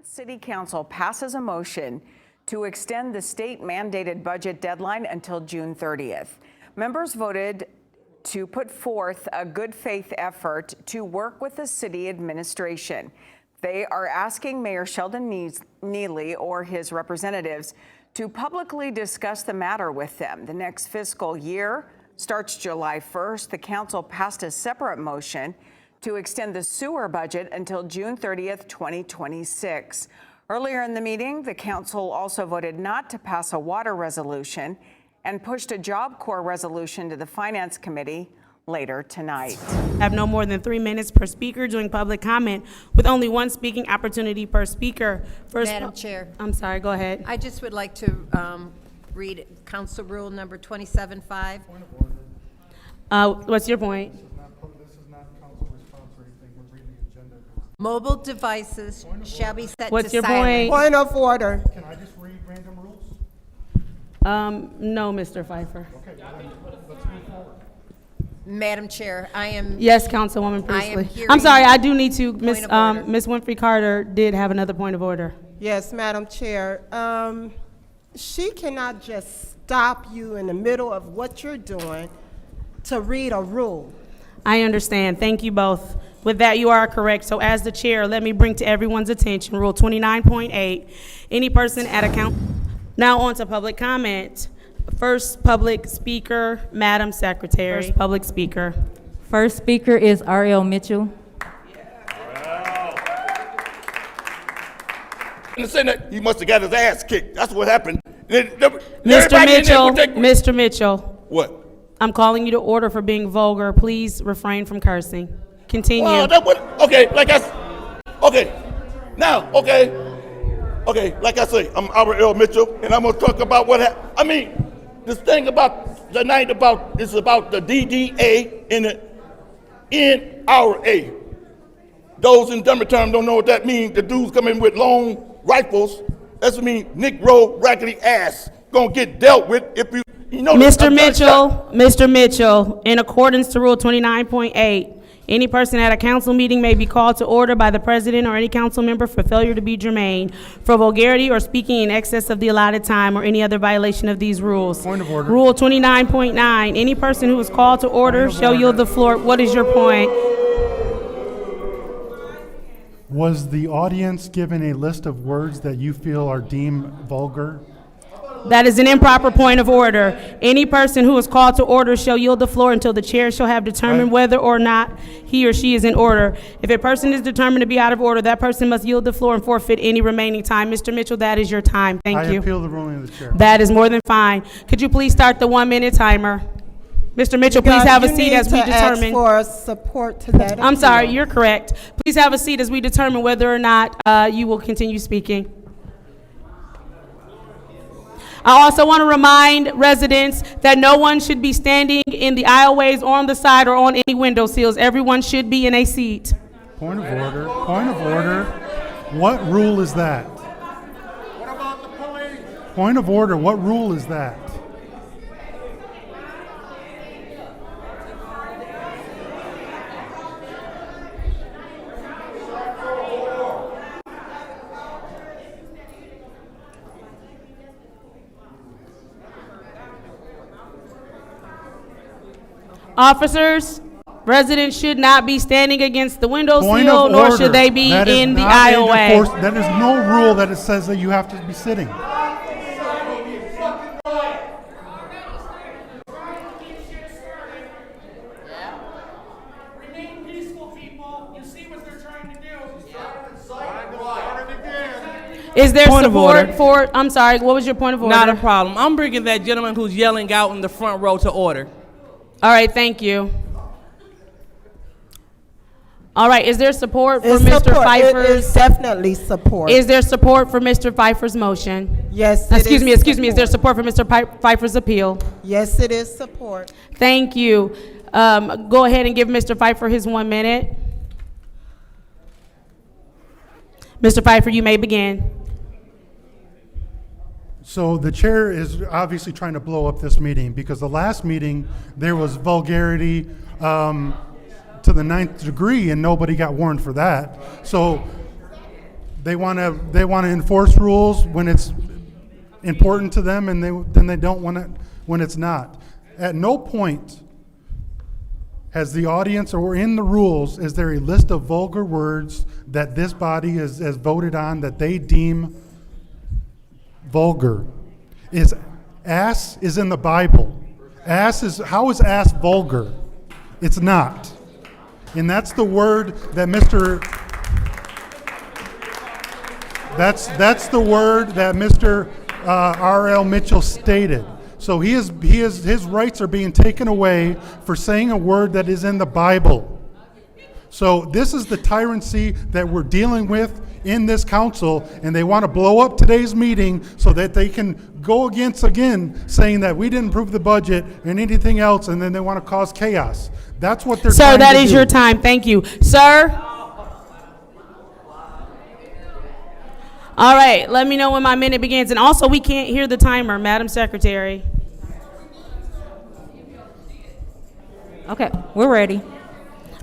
City Council passes a motion to extend the state-mandated budget deadline until June 30th. Members voted to put forth a good faith effort to work with the city administration. They are asking Mayor Sheldon Neely or his representatives to publicly discuss the matter with them. The next fiscal year starts July 1st. The council passed a separate motion to extend the sewer budget until June 30th, 2026. Earlier in the meeting, the council also voted not to pass a water resolution and pushed a Job Corps resolution to the Finance Committee later tonight. Have no more than 3 minutes per speaker during public comment, with only one speaking opportunity per speaker. Madam Chair. I'm sorry, go ahead. I just would like to read Council Rule number 27.5. What's your point? This is not council response or anything. We're reading the agenda. Mobile devices shall be set What's to your silent. Point of order. Can I just read random rules? No, Mr. Pfeiffer. Okay, well then, let's move forward. Madam Chair, I am. Yes, Councilwoman I am Priestley. I'm sorry, I do need to, Miss Point of order. Miss Winfrey Carter did have another point of order. Yes, Madam Chair. She cannot just stop you in the middle of what you're doing to read a rule. I understand. Thank you both. With that, you are correct. So as the chair, let me bring to everyone's attention Rule 29.8. Any person at a Now on to public comment. First public speaker, Madam Secretary. First public speaker. First speaker is Ariel Mitchell. In the Senate, he must have got his ass kicked. That's what happened. Mr. Mitchell. What? I'm calling you to order for being vulgar. Please refrain from cursing. Continue. Well, okay, like I say, I'm Ariel Mitchell, and I'm gonna talk about what happened. I mean, this thing about tonight is about the DDA and the NRA. Those in dumber term don't know what that means. The dudes come in with long rifles. That's what mean Negro raggedy ass gonna get dealt with if you know. Mr. Mitchell, in accordance to Rule 29.8, any person at a council meeting may be called to order by the president or any council member for failure to be germane, for vulgarity or speaking in excess of the allotted time, or any other violation of these rules. Point of order. Rule 29.9, any person who is called to order shall yield the floor. What is your point? Was the audience given a list of words that you feel are deemed vulgar? That is an improper point of order. Any person who is called to order shall yield the floor until the chair shall have determined whether or not he or she is in order. If a person is determined to be out of order, that person must yield the floor and forfeit any remaining time. Mr. Mitchell, that is your time. Thank you. I appeal the ruling of the chair. That is more than fine. Could you please start the 1-minute timer? Mr. Mitchell, please have a seat as we determine. Ask for support to that. I'm sorry, you're correct. Please have a seat as we determine whether or not you will continue speaking. I also want to remind residents that no one should be standing in the aisleways or on the side or on any window sills. Everyone should be in a seat. Point of order. Point of order. What rule is that? What about the police? Point of order. What rule is that? Officers, residents should not be standing against the window Point sill, of nor order. should they be That is in the not aisleway. That is no rule that it says that you have to be sitting. Remain peaceful, people. You see what they're trying to do. Is there Point of support order. for, I'm sorry, what was your point of order? Not a problem. I'm bringing that gentleman who's yelling out in the front row to order. All right, thank you. All right, is there support for It's Mr. support. It is Pfeiffer's? definitely support. Is there support for Mr. Pfeiffer's motion? Yes, Excuse me. Is there support for Mr. Pfeiffer's appeal? Yes, it is support. Thank you. Go ahead and give Mr. Pfeiffer his 1 minute. Mr. Pfeiffer, you may begin. So the chair is obviously trying to blow up this meeting because the last meeting there was vulgarity to the 9th degree and nobody got warned for that. So They want to enforce rules when it's important to them, and then they don't want it when it's not. At no point has the audience or in the rules is there a list of vulgar words that this body has voted on that they deem vulgar. Ass is in the Bible. How is ass vulgar? It's not. And that's the word that that's the word that Mr. R.L. Mitchell stated. So his rights are being taken away for saying a word that is in the Bible. So this is the tyranny that we're dealing with in this council, and they want to blow up today's meeting so that they can go against again saying that we didn't approve the budget and anything else, and then they want to cause chaos. That's what they're trying to do. Sir, that is your time. Thank you. Sir? All right, let me know when my minute begins. And also, we can't hear the timer, Madam Secretary. Okay, we're ready.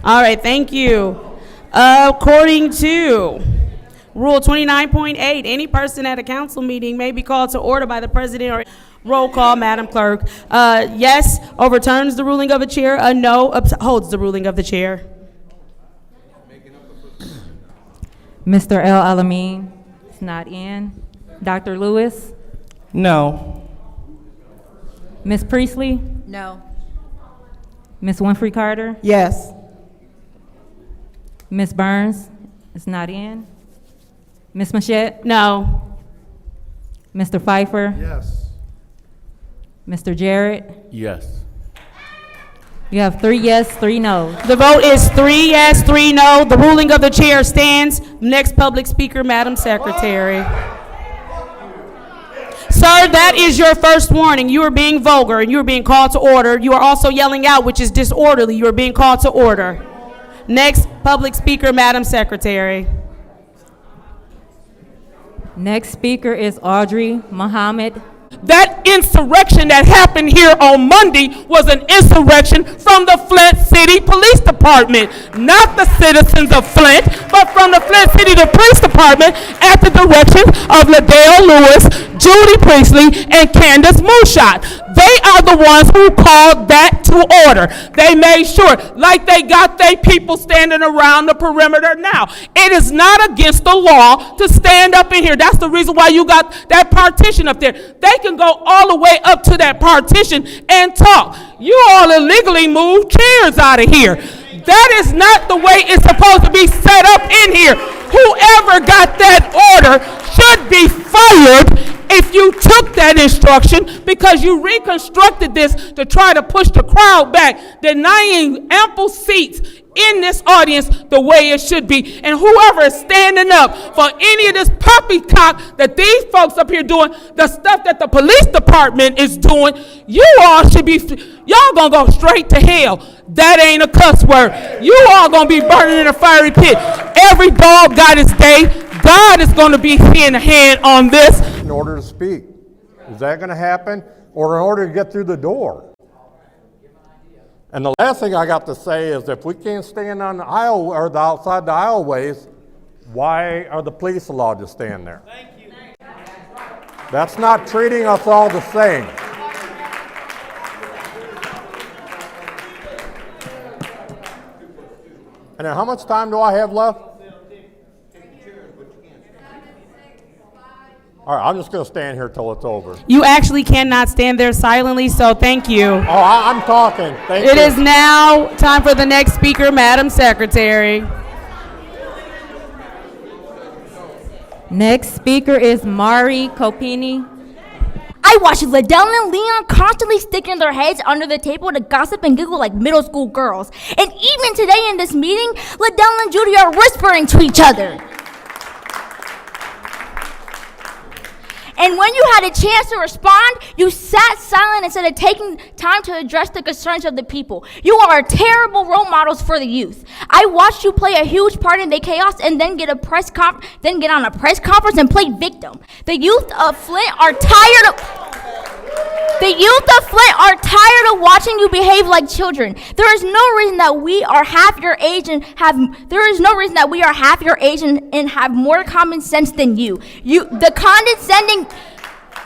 All right, thank you. According to Rule 29.8, any person at a council meeting may be called to order by the president or roll call, Madam Clerk. Yes overturns the ruling of a chair. A no upholds the ruling of the chair. Mr. El Alamin is not in. Dr. Lewis? No. Ms. Priestley? No. Ms. Winfrey Carter? Yes. Ms. Burns is not in. Ms. Machette? No. Mr. Pfeiffer? Yes. Mr. Jarrett? Yes. You have 3 yes, 3 no. The vote is 3 yes, 3 no. The ruling of the chair stands. Next public speaker, Madam Secretary. Sir, that is your first warning. You are being vulgar and you are being called to order. You are also yelling out, which is disorderly. You are being called to order. Next public speaker, Madam Secretary. Next speaker is Audrey Muhammad. That insurrection that happened here on Monday was an insurrection from the Flint City Police Department. Not the citizens of Flint, but from the Flint City Police Department at the direction of Ladale Lewis, Judy Priestley, and Candace Moonshot. They are the ones who called that to order. They made sure, like they got their people standing around the perimeter now. It is not against the law to stand up in here. That's the reason why you got that partition up there. They can go all the way up to that partition and talk. You all illegally moved chairs out of here. That is not the way it's supposed to be set up in here. Whoever got that order should be fired if you took that instruction, because you reconstructed this to try to push the crowd back, denying ample seats in this audience the way it should be. And whoever is standing up for any of this poppycock that these folks up here doing, the stuff that the police department is doing, you all should be, y'all gonna go straight to hell. That ain't a cuss word. You all gonna be burning in a fiery pit. Every dog got his day. God is gonna be in a hand on this. In order to speak. Is that going to happen? Or in order to get through the door? And the last thing I got to say is if we can't stand on the aisle or the outside the aisleways, why are the police allowed to stand there? Thank you. That's not treating us all the same. And then how much time do I have left? All right, I'm just going to stand here till it's over. You actually cannot stand there silently, so thank you. Oh, I'm talking. Thank you. It is now time for the next speaker, Madam Secretary. Next speaker is Mari Copini. I watched Liddell and Leon constantly sticking their heads under the table to gossip and giggle like middle school girls. And even today in this meeting, Liddell and Judy are whispering to each other. And when you had a chance to respond, you sat silent instead of taking time to address the concerns of the people. You are terrible role models for the youth. I watched you play a huge part in the chaos and then get on a press conference and play victim. The youth of Flint are tired of The youth of Flint are tired of watching you behave like children. There is no reason that we are half your age and have more common sense than you.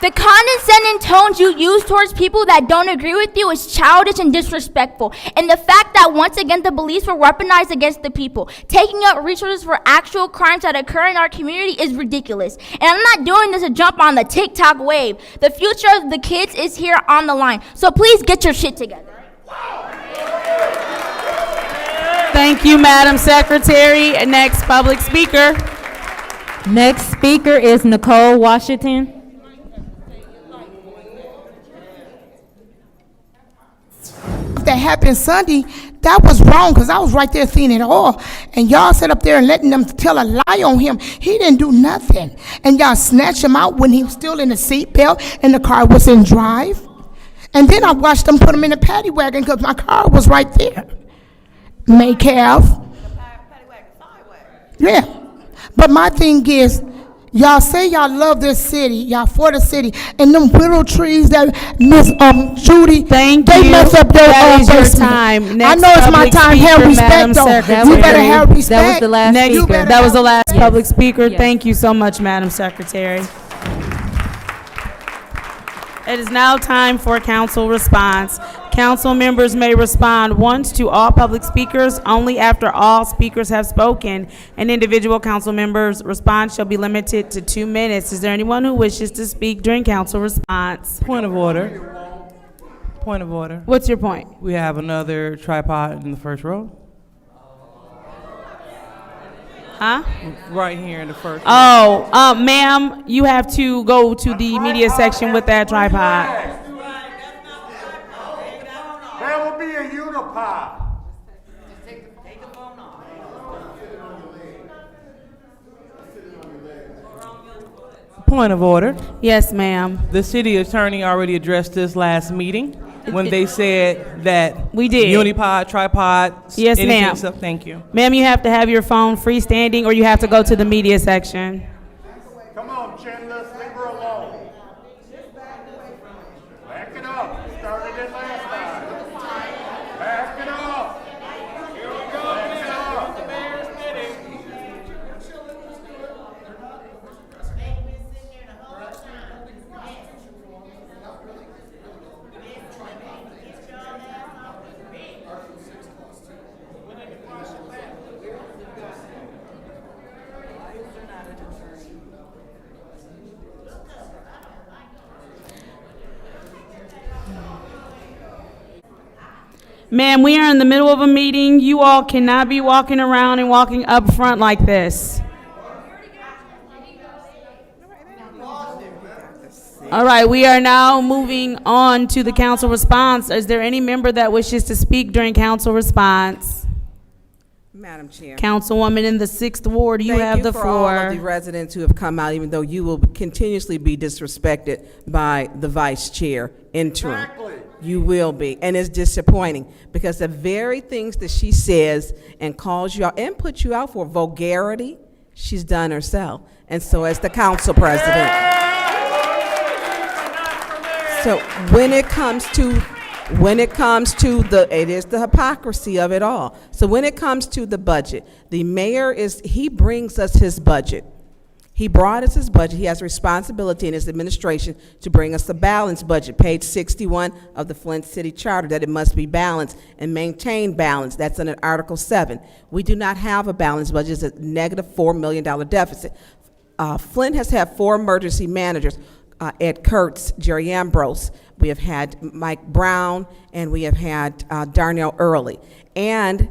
The condescending tones you use towards people that don't agree with you is childish and disrespectful. And the fact that once again the police were weaponized against the people, taking up resources for actual crimes that occur in our community is ridiculous. And I'm not doing this to jump on the TikTok wave. The future of the kids is here on the line. So please get your shit together. Thank you, Madam Secretary. Next public speaker. Next speaker is Nicole Washington. That happened Sunday, that was wrong, because I was right there seeing it all. And y'all sat up there and letting them tell a lie on him. He didn't do nothing. And y'all snatched him out when he was still in the seatbelt and the car was in drive. And then I watched them put him in the paddy wagon because my car was right there. Maycalf. Yeah. But my thing is, y'all say y'all love this city, y'all for the city, and them willow trees that Miss Judy, they mess up their That is your basement. time. I Next know it's my public time. speaker, Have respect, Madam though. Secretary. You better have respect. That was the last Next, speaker. that was the last Yes. public speaker. Yes. Thank you so much, Madam Secretary. It is now time for council response. Council members may respond once to all public speakers only after all speakers have spoken. An individual council member's response shall be limited to 2 minutes. Is there anyone who wishes to speak during council response? Point of order. Point of order. What's your point? We have another tripod in the first row. Huh? Right here in the first row. Oh, ma'am, you have to go to the media section with that tripod. There will be a unipod. Point of order. Yes, ma'am. The city attorney already addressed this last meeting when they said that We did. unipod, tripod, Yes, anything ma'am. stuff. Thank you. Ma'am, you have to have your phone freestanding or you have to go to the media section. Come on, Chinless, leave her alone. Back it up. Started it last time. Back it up. Here we go. Back it up. The mayor's meeting. Ma'am, we are in the middle of a meeting. You all cannot be walking around and walking up front like this. All right, we are now moving on to the council response. Is there any member that wishes to speak during council response? Madam Chair. Councilwoman in the 6th Ward, you have the Thank you for all of the floor. residents who have come out, even though you will continuously be disrespected by the vice chair interim. Exactly. You will be, and it's disappointing because the very things that she says and calls you out and puts you out for vulgarity, she's done herself, and so as the council president. So when it comes to it is the hypocrisy of it all. So when it comes to the budget, the mayor he brings us his budget. He brought us his budget. He has responsibility in his administration to bring us a balanced budget. Page 61 of the Flint City Charter, that it must be balanced and maintain balance. That's in Article 7. We do not have a balanced budget. It's a negative $4 million deficit. Flint has had 4 emergency managers. Ed Kurtz, Jerry Ambrose. We have had Mike Brown, and we have had Darnell Early. And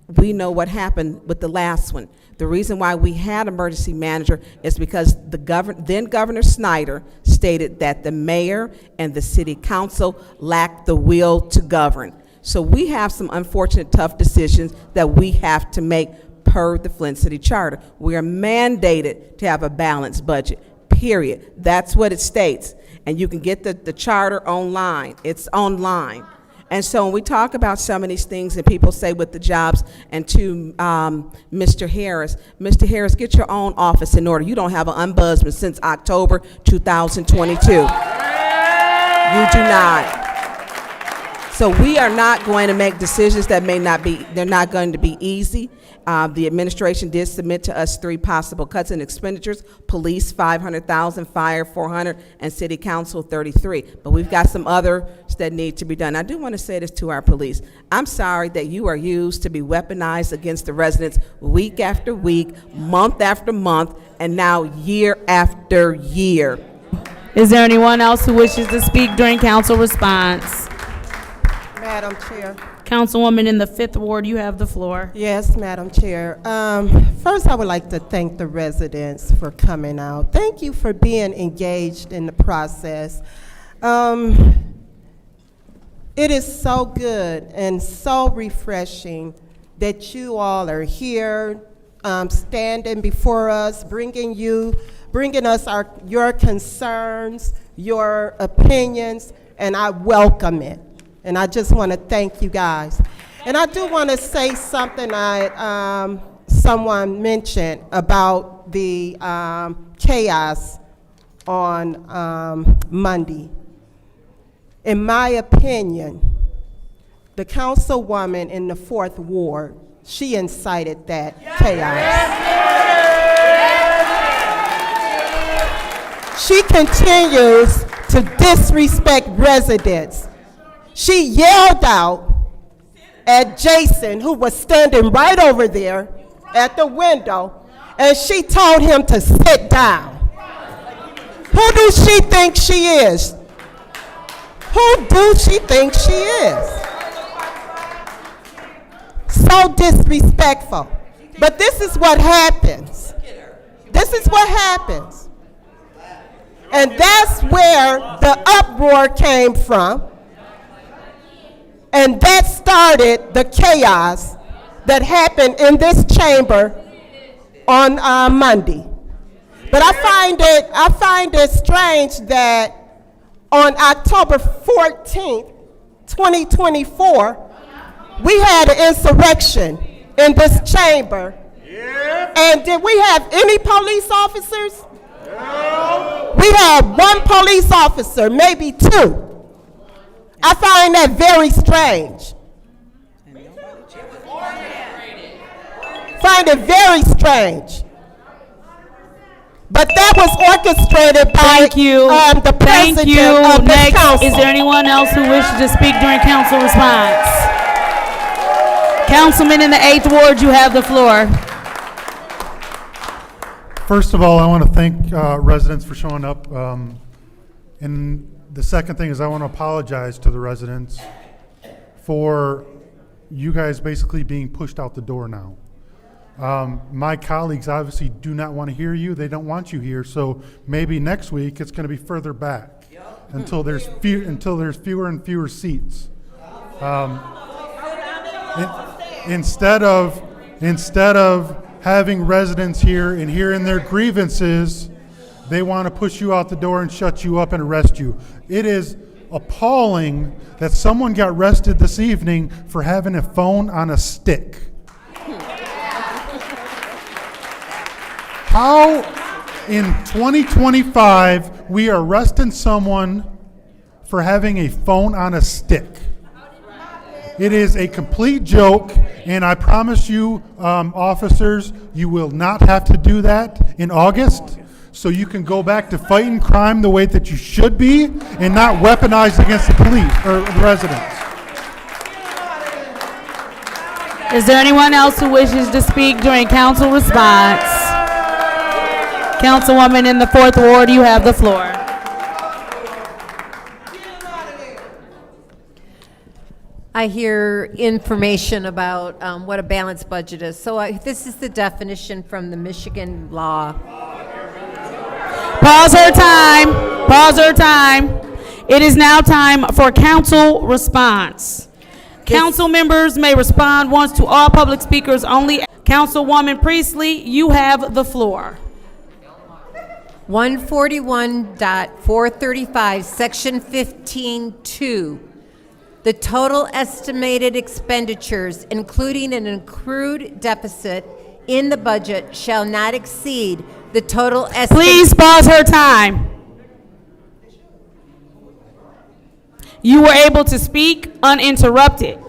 we know what happened with the last one. The reason why we had emergency manager is because then Governor Snyder stated that the mayor and the city council lacked the will to govern. So we have some unfortunate, tough decisions that we have to make per the Flint City Charter. We are mandated to have a balanced budget, period. That's what it states. And you can get the charter online. It's online. And so when we talk about some of these things and people say with the jobs, and to Mr. Harris, get your own office in order. You don't have an ombudsman since October 2022. You do not. So we are not going to make decisions that they're not going to be easy. The administration did submit to us 3 possible cuts in expenditures: police 500,000, fire 400, and city council 33. But we've got some others that need to be done. I do want to say this to our police. I'm sorry that you are used to be weaponized against the residents week after week, month after month, and now year after year. Is there anyone else who wishes to speak during council response? Madam Chair. Councilwoman in the 5th Ward, you have the floor. Yes, Madam Chair. First, I would like to thank the residents for coming out. Thank you for being engaged in the process. It is so good and so refreshing that you all are here, standing before us, bringing us your concerns, your opinions, and I welcome it. And I just want to thank you guys. And I do want to say something someone mentioned about the chaos on Monday. In my opinion, the councilwoman in the 4th Ward, she incited that chaos. She continues to disrespect residents. She yelled out at Jason, who was standing right over there at the window, and she told him to sit down. Who do she think she is? Who do she think she is? So disrespectful. But this is what happens. This is what happens. And that's where the uproar came from. And that started the chaos that happened in this chamber on Monday. But I find it strange that on October 14th, 2024, we had an insurrection in this chamber. And did we have any police officers? We had 1 police officer, maybe 2. I find that very strange. Find it very strange. But that was orchestrated by the president of this council. Is there anyone else who wishes to speak during council response? Councilman in the 8th Ward, you have the floor. First of all, I want to thank residents for showing up. And the second thing is I want to apologize to the residents for you guys basically being pushed out the door now. My colleagues obviously do not want to hear you. They don't want you here. So maybe next week it's going to be further back until there's fewer and fewer seats. Instead of having residents here and hearing their grievances, they want to push you out the door and shut you up and arrest you. It is appalling that someone got arrested this evening for having a phone on a stick. How in 2025 we are arresting someone for having a phone on a stick? It is a complete joke, and I promise you, officers, you will not have to do that in August, so you can go back to fighting crime the way that you should be and not weaponized against the police or the residents. Is there anyone else who wishes to speak during council response? Councilwoman in the 4th Ward, you have the floor. I hear information about what a balanced budget is. So this is the definition from the Michigan law. Pause her time. Pause her time. It is now time for council response. Council members may respond once to all public speakers only. Councilwoman Priestley, you have the floor. 141.435, Section 15.2. The total estimated expenditures, including an accrued deficit in the budget, shall not exceed the total estimate. Please pause her time. You were able to speak uninterrupted.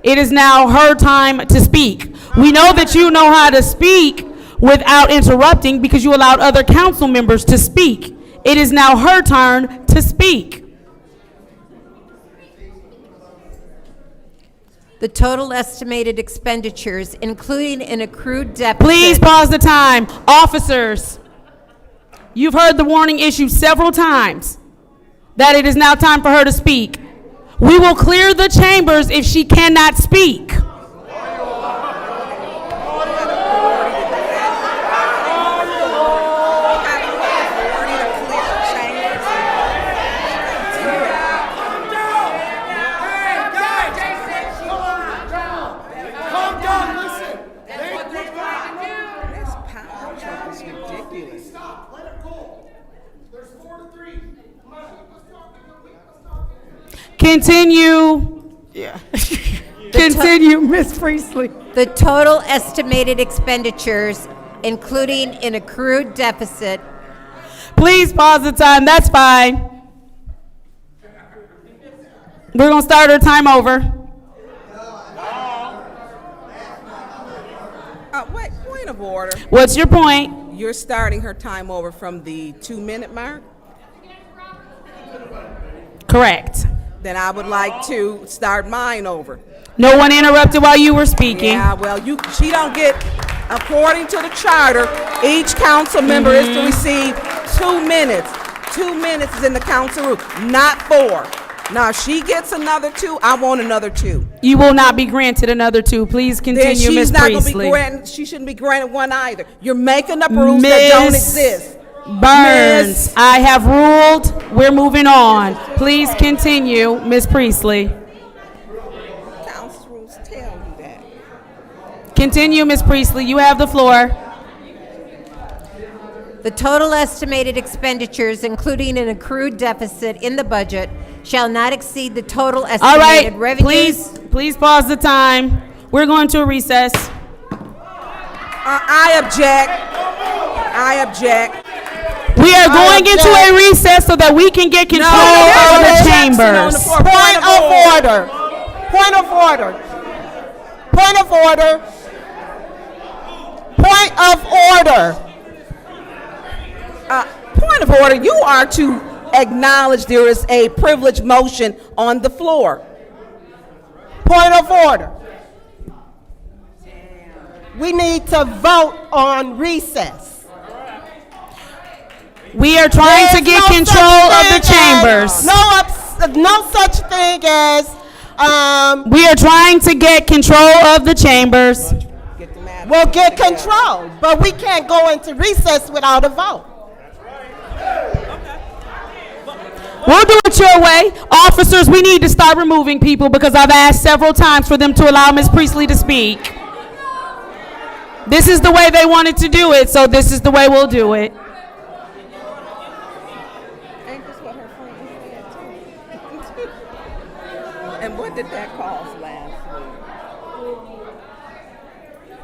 It is now her time to speak. We know that you know how to speak without interrupting because you allowed other council members to speak. It is now her turn to speak. The total estimated expenditures, including an accrued deficit. Please pause the time. Officers, you've heard the warning issued several times that it is now time for her to speak. We will clear the chambers if she cannot speak. Continue. Yeah. Continue, Ms. Priestley. The total estimated expenditures, including an accrued deficit. Please pause the time. That's fine. We're going to start our time over. Wait, point of order. What's your point? You're starting her time over from the 2-minute mark? Correct. Then I would like to start mine over. No one interrupted while you were speaking. Yeah, well, she don't get, according to the charter, each council member is to receive 2 minutes. 2 minutes is in the council room, not 4. Now, if she gets another 2, I want another 2. You will not be granted another 2. Please Then continue, she's Ms. not going to be Priestley. granted, she shouldn't be granted one either. You're making up rules that don't exist. Burns, Miss- I have ruled. We're moving on. Please continue, Ms. Priestley. Council rules tell you that. Continue, Ms. Priestley. You have the floor. The total estimated expenditures, including an accrued deficit in the budget, shall not exceed the total All right, estimated revenues. please pause the time. We're going to a recess. I object. I object. We are going into a recess so that we can get control of the chambers. Point of order. Point of order. Point of order. Point of order. Point of order, you are to acknowledge there is a privilege motion on the floor. Point of order. We need to vote on recess. We are trying to get control of the chambers. No such thing as. We are trying to get control of the chambers. We'll get control, but we can't go into recess without a vote. We'll do it your way. Officers, we need to start removing people because I've asked several times for them to allow Ms. Priestley to speak. This is the way they wanted to do it, so this is the way we'll do it. And what did that cost last week?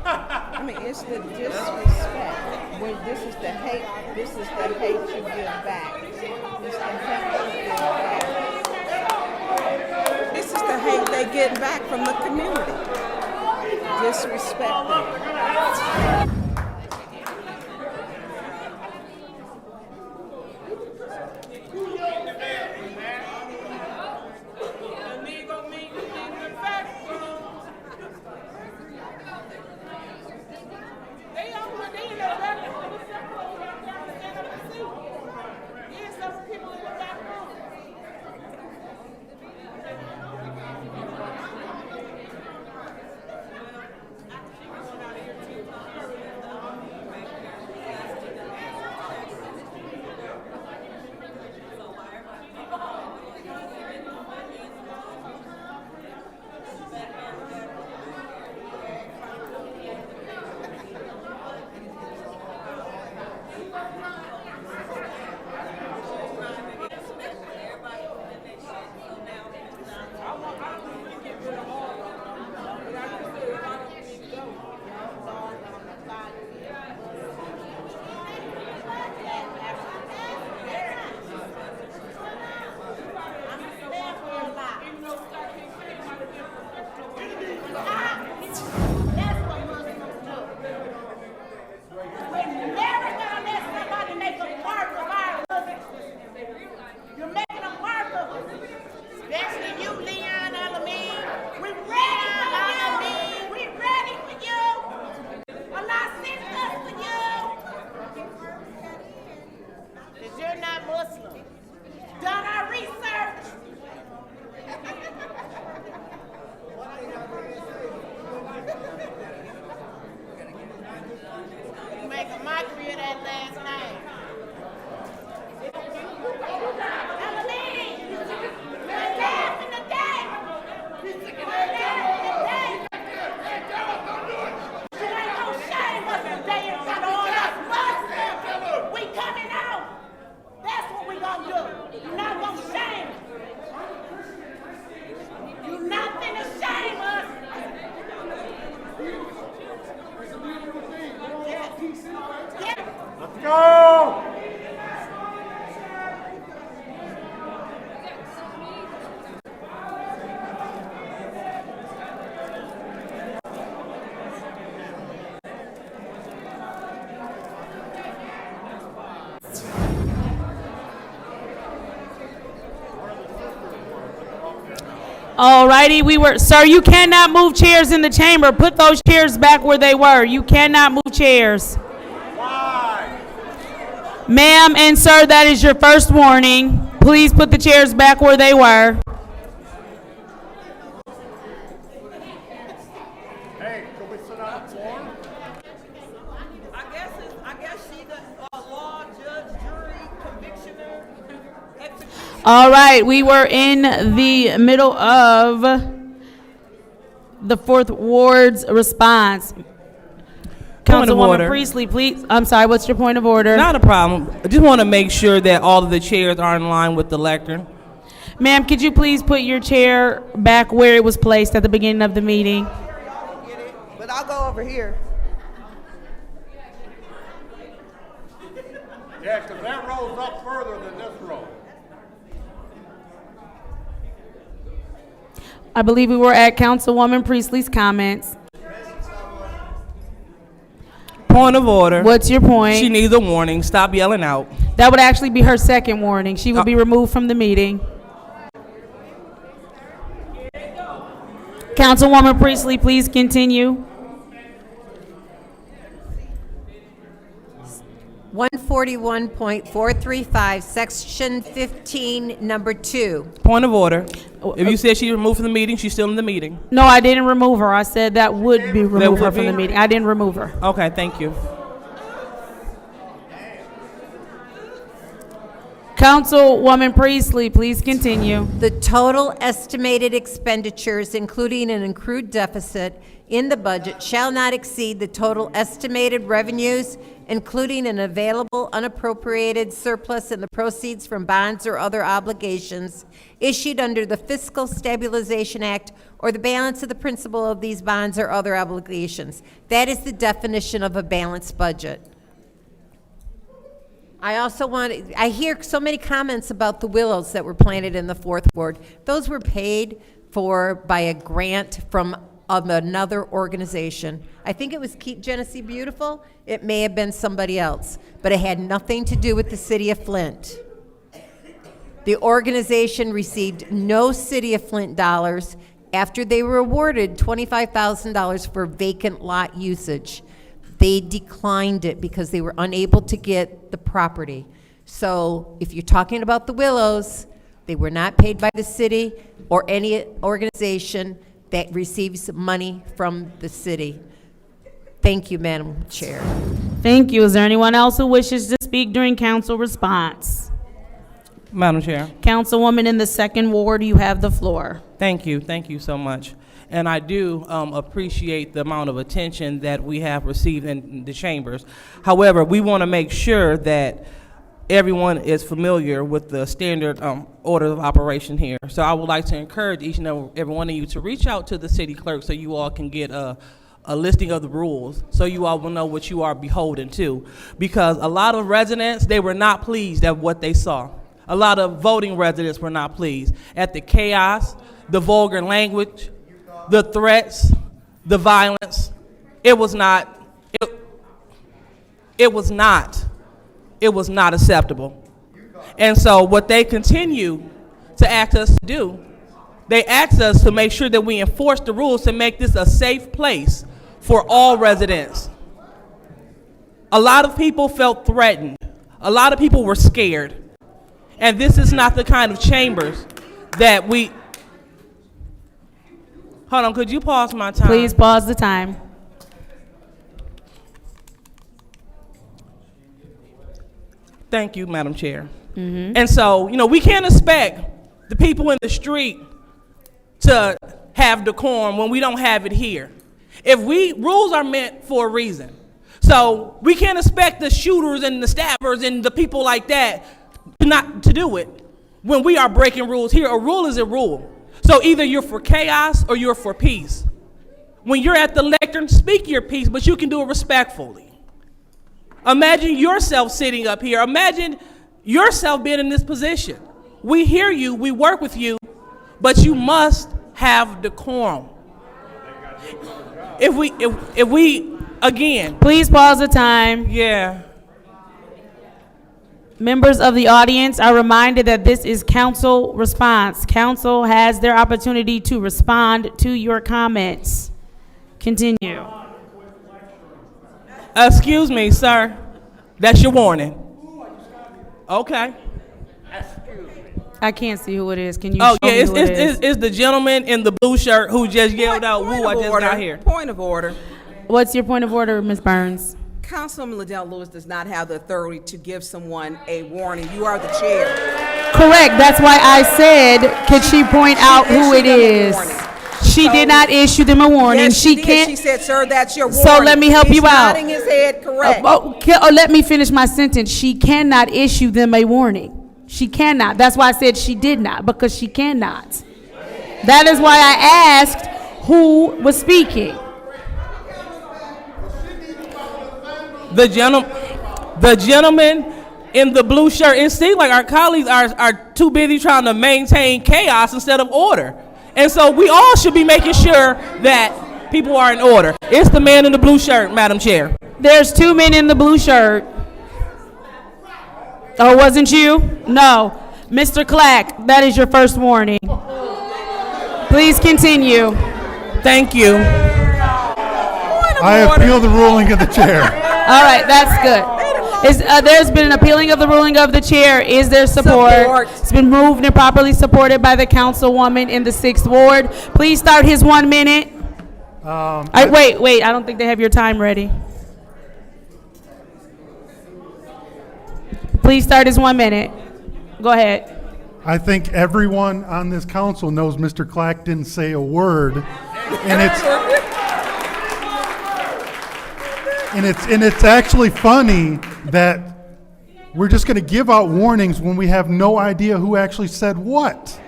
I mean, it's the disrespect. When this is the hate you give back. It's the hate you give back. This is the hate they get back from the community. Disrespect them. All righty, sir, you cannot move chairs in the chamber. Put those chairs back where they were. You cannot move chairs. Ma'am and sir, that is your first warning. Please put the chairs back where they were. Hey, can we sit on the floor? I guess she's a law, judge, jury, convictioner, executioner. All right, we were in the middle of the Fourth Ward's response. Point of Councilwoman order. Priestley, please. I'm sorry, what's your point of order? Not a problem. I just want to make sure that all of the chairs are in line with the lectern. Ma'am, could you please put your chair back where it was placed at the beginning of the meeting? But I'll go over here. Yeah, because that row's up further than this row. I believe we were at Councilwoman Priestley's comments. Point of order. What's your point? She needs a warning. Stop yelling out. That would actually be her second warning. She would be removed from the meeting. Councilwoman Priestley, please continue. 141.435, Section 15, Number 2. Point of order. If you said she removed from the meeting, she's still in the meeting. No, I didn't remove her. I said that would be remove her would from be? the meeting. I didn't remove her. Okay, thank you. Councilwoman Priestley, please continue. The total estimated expenditures, including an accrued deficit in the budget, shall not exceed the total estimated revenues, including an available unappropriated surplus and the proceeds from bonds or other obligations issued under the Fiscal Stabilization Act or the balance of the principal of these bonds or other obligations. That is the definition of a balanced budget. I hear so many comments about the willows that were planted in the Fourth Ward. Those were paid for by a grant from another organization. I think it was Keep Genesee Beautiful. It may have been somebody else, but it had nothing to do with the city of Flint. The organization received no city of Flint dollars after they were awarded $25,000 for vacant lot usage. They declined it because they were unable to get the property. So if you're talking about the Willows, they were not paid by the city or any organization that receives money from the city. Thank you, Madam Chair. Thank you. Is there anyone else who wishes to speak during council response? Madam Chair. Councilwoman in the second ward, you have the floor. Thank you so much. And I do appreciate the amount of attention that we have received in the chambers. However, we want to make sure that everyone is familiar with the standard order of operation here. So I would like to encourage each and every one of you to reach out to the city clerk so you all can get a listing of the rules so you all will know what you are beholden to. Because a lot of residents, they were not pleased at what they saw. A lot of voting residents were not pleased at the chaos, the vulgar language, the threats, the violence. It was not acceptable. And so what they continue to ask us to do, they ask us to make sure that we enforce the rules to make this a safe place for all residents. A lot of people felt threatened. A lot of people were scared. And this is not the kind of chambers that we... Hold on, could you pause my time? Please pause the time. Thank you, Madam Chair. And so, we can't expect the people in the street to have decorum when we don't have it here. Rules are meant for a reason. So we can't expect the shooters and the stabbers and the people like that not to do it when we are breaking rules here. A rule is a rule. So either you're for chaos or you're for peace. When you're at the lectern, speak your piece, but you can do it respectfully. Imagine yourself sitting up here. Imagine yourself being in this position. We hear you, we work with you, but you must have decorum. If we again. Please pause the time. Yeah. Members of the audience are reminded that this is council response. Council has their opportunity to respond to your comments. Continue. Excuse me, sir. That's your warning. Okay. I can't see who it is. Can you Oh, show yeah, me who it is? it's the gentleman in the blue shirt who just yelled out, woo, I just got here. Point of order. What's your point of order, Ms. Burns? Councilwoman Liddell Lewis does not have the authority to give someone a warning. You are the chair. Correct. That's why I said, could she point out who it issued them a is? warning. She did not issue them a warning. Yes, She did. can't. She said, sir, that's your warning. So let me help He's you out. nodding his head, correct. Let me finish my sentence. She cannot issue them a warning. She cannot. That's why I said she did not, because she cannot. That is why I asked who was speaking. The gentleman in the blue shirt. It seems like our colleagues are too busy trying to maintain chaos instead of order. And so we all should be making sure that people are in order. It's the man in the blue shirt, Madam Chair. There's two men in the blue shirt. Oh, wasn't you? No. Mr. Clack, that is your first warning. Please continue. Thank you. I appeal the ruling of the chair. All right, that's good. There's been an appealing of the ruling of the chair. Is there support? It's been moved and properly supported by the councilwoman in the 6th Ward. Please start his 1 minute. Wait, I don't think they have your time ready. Please start his 1 minute. Go ahead. I think everyone on this council knows Mr. Clack didn't say a word, and it's actually funny that we're just going to give out warnings when we have no idea who actually said what.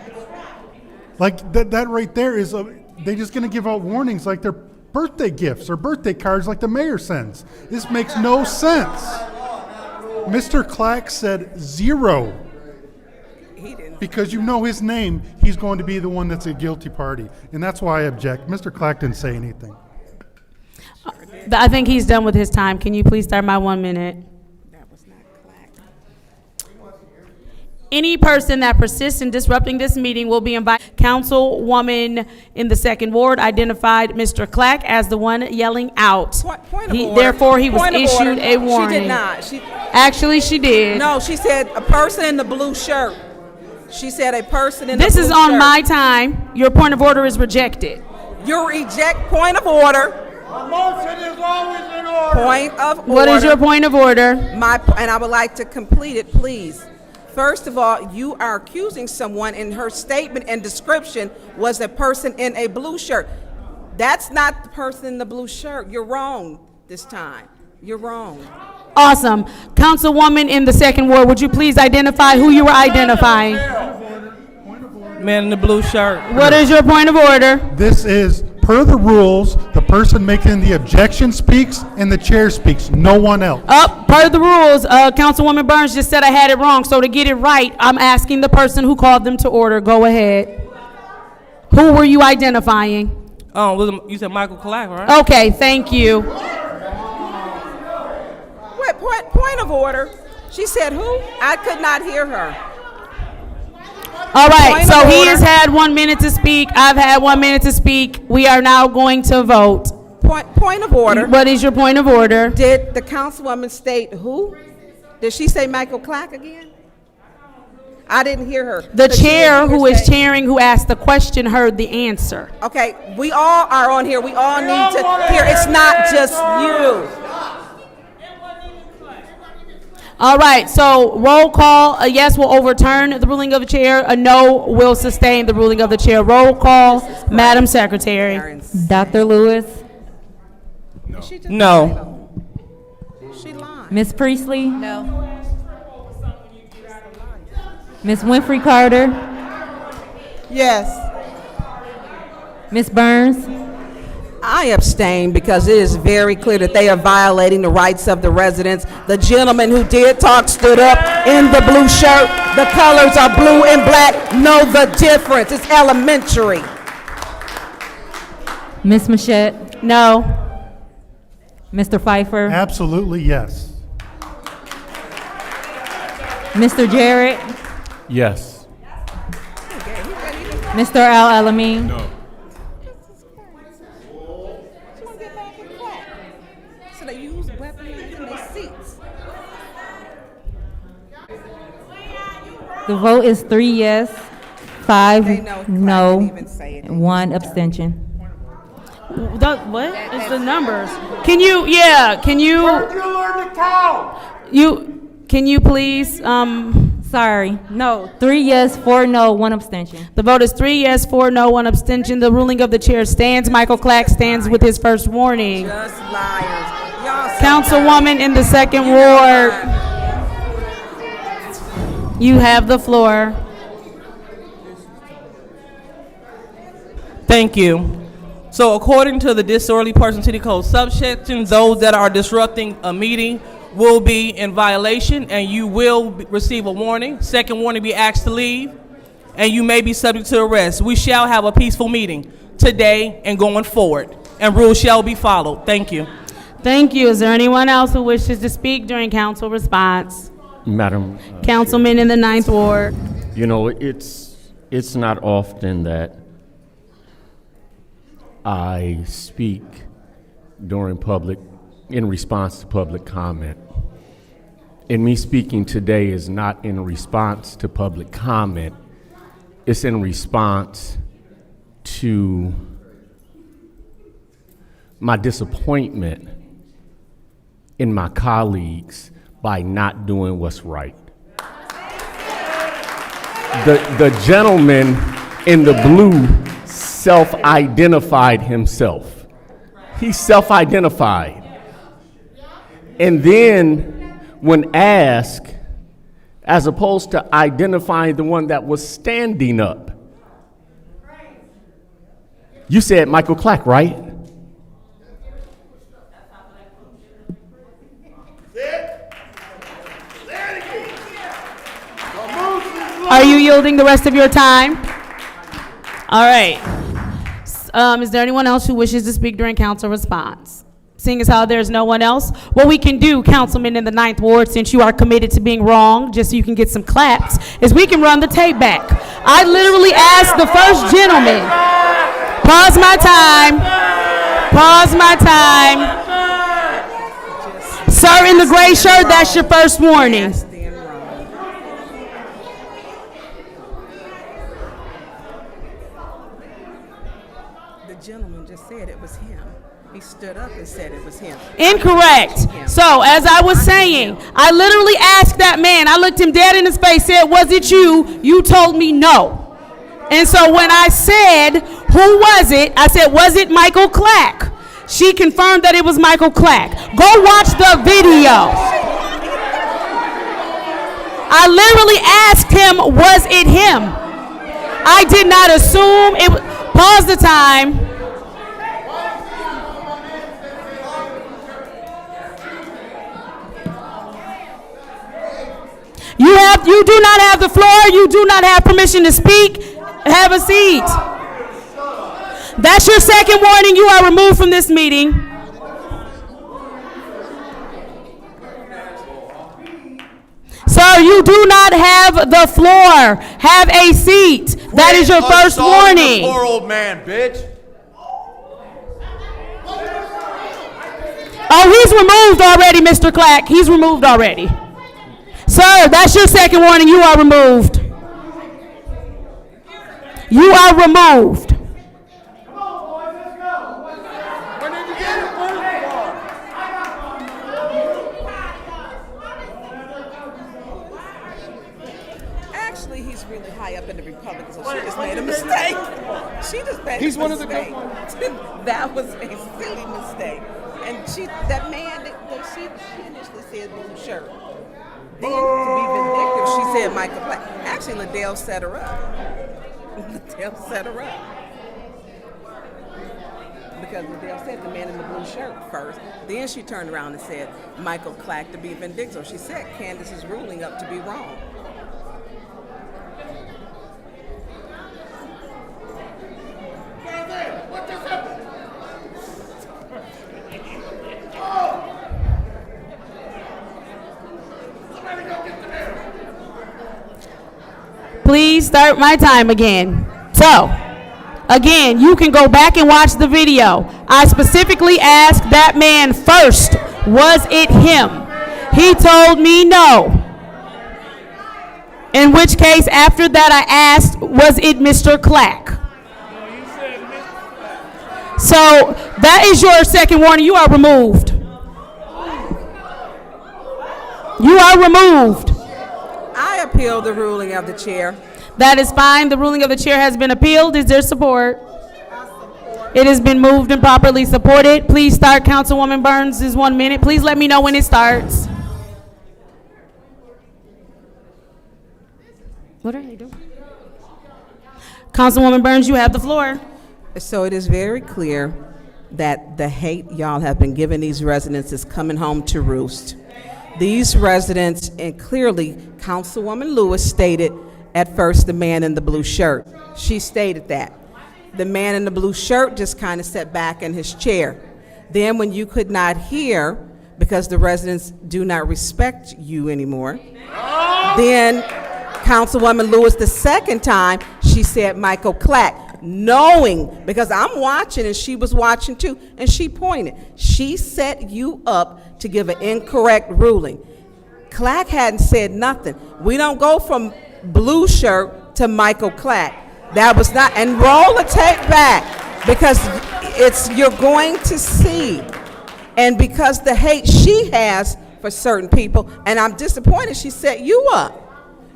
Like that right there is they just going to give out warnings like they're birthday gifts or birthday cards like the mayor sends. This makes no sense. Mr. Clack said 0. Because you know his name, he's going to be the one that's a guilty party. And that's why I object. Mr. Clack didn't say anything. I think he's done with his time. Can you please start my 1 minute? That was not Clack. Any person that persists in disrupting this meeting will be invited. Councilwoman in the 2nd Ward identified Mr. Clack as the one yelling out. Point of order. Therefore, he was Point of issued order. a warning. She did not. Actually, she did. No, she said a person in the blue shirt. She said a person in the blue shirt. This is on my time. Your point of order is rejected. You reject point of order. A motion is always in order. Point of order. What is your point of order? And I would like to complete it, please. First of all, you are accusing someone, and her statement and description was a person in a blue shirt. That's not the person in the blue shirt. You're wrong this time. You're wrong. Awesome. Councilwoman in the 2nd Ward, would you please identify who you were identifying? Man in the blue shirt. What is your point of order? This is, per the rules, the person making the objection speaks and the chair speaks, no one else. Per the rules, Councilwoman Burns just said I had it wrong, so to get it right, I'm asking the person who called them to order. Go ahead. Who were you identifying? Oh, you said Michael Clack, right? Okay, thank you. Wait, point of order. She said who? I could not hear her. All right, Point so of he order. has had 1 minute to speak. I've had 1 minute to speak. We are now going to vote. Point of order. What is your point of order? Did the councilwoman state who? Did she say Michael Clack again? I didn't hear her. The So she chair didn't hear who is say- chairing, who asked the question, heard the answer. Okay, we all are on here. We all need to hear. It's not just you. All right, so roll call. A yes will overturn the ruling of the chair. A no will sustain the ruling of the chair. Roll call, Madam Secretary. Dr. Lewis, No. She lied. Ms. Priestley, No. Ms. Winfrey Carter, Yes. Ms. Burns, I abstain because it is very clear that they are violating the rights of the residents. The gentleman who did talk stood up in the blue shirt. The colors are blue and black. Know the difference. It's elementary. Ms. Machette, No. Mr. Pfeiffer, Absolutely, yes. Mr. Jarrett, Yes. Mr. Al Alamin. No. So they use weapons in their seats. The vote is 3 yes, 5 They know no, Clark didn't even say it. and 1 abstention. What is the numbers? Can you please, Sorry, no, 3 yes, 4 no, 1 abstention. the vote is 3 yes, 4 no, 1 abstention. The ruling of the chair stands. Michael Clack stands with his first warning. Just liars. Y'all so Councilwoman in the 2nd Ward, you have the floor. Thank you. So according to the disorderly person city code subsection, those that are disrupting a meeting will be in violation and you will receive a warning. Second warning, be asked to leave, and you may be subject to arrest. We shall have a peaceful meeting today and going forward, and rules shall be followed. Thank you. Thank you. Is there anyone else who wishes to speak during council response? Madam Councilman in the 9th Ward. You know, it's not often that I speak in response to public comment. And me speaking today is not in response to public comment. It's in response to my disappointment in my colleagues by not doing what's right. The gentleman in the blue self-identified himself. He self-identified. And then when asked, as opposed to identifying the one that was standing up, you said Michael Clack, right? Are you yielding the rest of your time? All right. Is there anyone else who wishes to speak during council response? Seeing as how there's no one else, what we can do, Councilman in the 9th Ward, since you are committed to being wrong, just so you can get some claps, is we can run the tape back. I literally asked the first gentleman, pause my time, Sir in the gray shirt, that's your first warning. The gentleman just said it was him. He stood up and said it was him. Incorrect. So, as I was saying, I literally asked that man, I looked him dead in his face, said, was it you? You told me no. And so when I said, who was it? I said, was it Michael Clack? She confirmed that it was Michael Clack. Go watch the video. I literally asked him, was it him? I did not assume it. Pause the time. You do not have the floor. You do not have permission to speak. Have a seat. That's your second warning. You are removed from this meeting. Sir, you do not have the floor. Have a seat. That is your first warning. Poor old man, bitch. Oh, he's removed already, Mr. Clack. He's removed already. Sir, that's your second warning. You are removed. You are removed. Actually, he's really high up in the Republicans, so she just made a mistake. She just made a mistake. He's one of the That was a silly mistake. And that man, she initially said blue shirt. Then, to be vindictive, she said Michael Clack. Actually, Liddell set her up. Because Liddell said the man in the blue shirt first. Then she turned around and said Michael Clack to be vindictive. She set Candace's ruling up to be wrong. What just happened? Somebody go get the mayor. Please start my time again. So, again, you can go back and watch the video. I specifically asked that man first, was it him? He told me no. In which case, after that, I asked, was it Mr. Clack? So, that is your second warning. You are removed. You are removed. I appeal the ruling of the chair. That is fine. The ruling of the chair has been appealed. Is there support? It has been moved and properly supported. Please start. Councilwoman Burns is 1 minute. Please let me know when it starts. What are they doing? Councilwoman Burns, you have the floor. So it is very clear that the hate y'all have been giving these residents is coming home to roost. These residents, and clearly Councilwoman Lewis stated at first the man in the blue shirt. She stated that. The man in the blue shirt just kind of sat back in his chair. Then when you could not hear, because the residents do not respect you anymore, then Councilwoman Lewis, the second time, she said Michael Clack, knowing, because I'm watching and she was watching too, and she pointed. She set you up to give an incorrect ruling. Clack hadn't said nothing. We don't go from blue shirt to Michael Clack. That was not, and roll the tape back, because you're going to see. And because the hate she has for certain people, and I'm disappointed she set you up.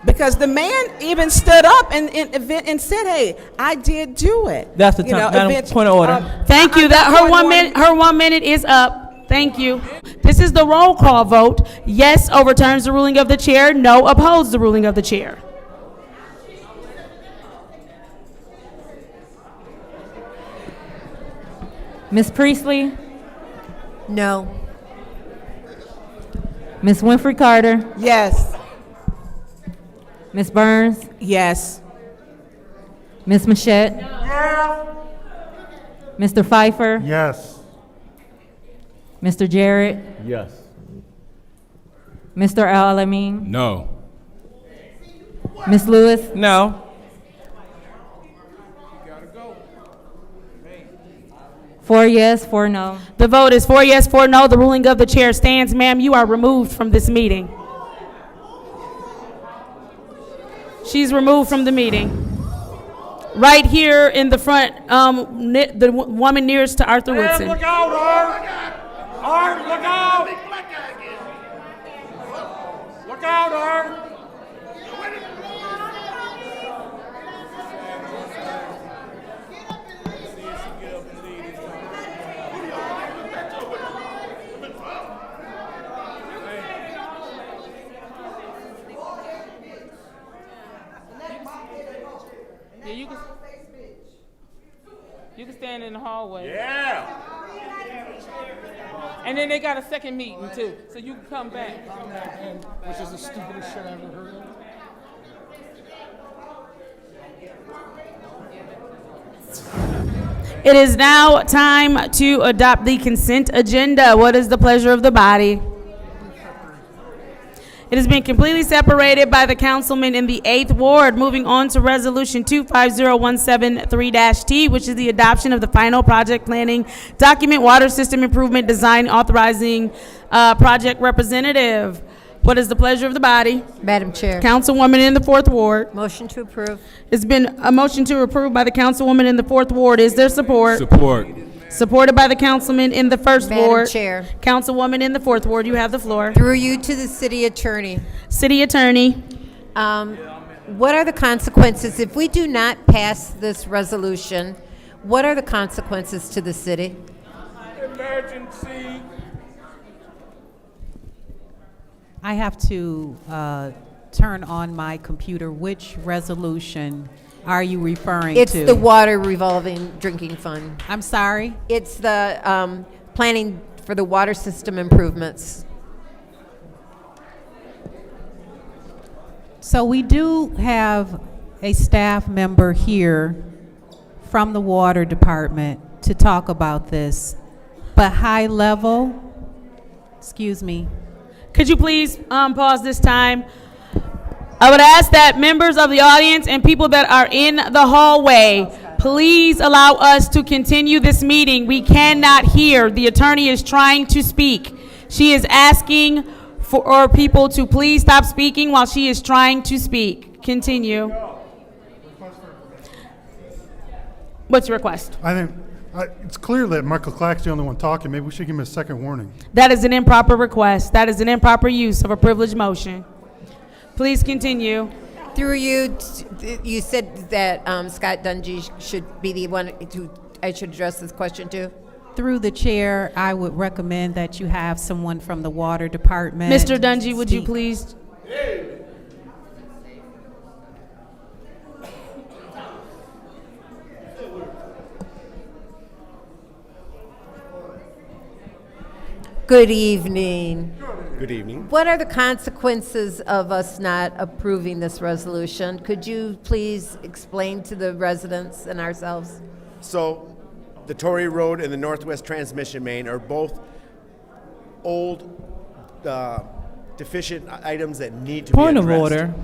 Because the man even stood up and said, "Hey, I did do it." That's the time. Madam, point of order. Thank you. That her 1 minute is up. Thank you. This is the roll call vote. Yes overturns the ruling of the chair. No opposed the ruling of the chair. Ms. Priestley? No. Ms. Winfrey Carter? Yes. Ms. Burns? Yes. Ms. Machette? Mr. Pfeiffer? Yes. Mr. Jarrett? Yes. Mr. Al-Amin? No. Ms. Lewis? No. 4 yes, 4 no. The vote is 4 yes, 4 no. The ruling of the chair stands. Ma'am, you are removed from this meeting. She's removed from the meeting. Right here in the front, the woman nearest to Arthur Woodson. Look out, Art! Art, look out! Look out, Art! Yeah, you can stand in the hallway. Yeah! And then they got a second meeting too, so you can come back. Which is the stupidest shit I ever heard of. It is now time to adopt the consent agenda. What is the pleasure of the body? It has been completely separated by the councilman in the 8th Ward. Moving on to Resolution 250173-T, which is the adoption of the final project planning document, water system improvement design, authorizing project representative. What is the pleasure of the body? Madam Chair. Councilwoman in the 4th Ward. Motion to approve. It's been a motion to approve by the councilwoman in the 4th Ward. Is there support? Support. Supported by the councilman in the 1st Ward. Madam Chair. Councilwoman in the 4th Ward, you have the floor. Through you to the city attorney. City attorney. What are the consequences if we do not pass this resolution? What are the consequences to the city? Emergency. I have to turn on my computer. Which resolution are you referring to? It's the water revolving drinking fund. I'm sorry? It's the planning for the water system improvements. So we do have a staff member here from the water department to talk about this, but high level, excuse me. Could you please pause this time? I would ask that members of the audience and people that are in the hallway, please allow us to continue this meeting. We cannot hear. The attorney is trying to speak. She is asking for people to please stop speaking while she is trying to speak. Continue. What's your request? I think it's clear that Michael Clack's the only one talking. Maybe we should give him a second warning. That is an improper request. That is an improper use of a privileged motion. Please continue. Through you, you said that Scott Dungy should be the one who I should address this question to. Through the chair, I would recommend that you have someone from the water department. Mr. Dungy, would you please? Good evening. Good evening. What are the consequences of us not approving this resolution? Could you please explain to the residents and ourselves? So, the Torrey Road and the Northwest Transmission Main are both old, deficient items that need to be addressed. Point of order.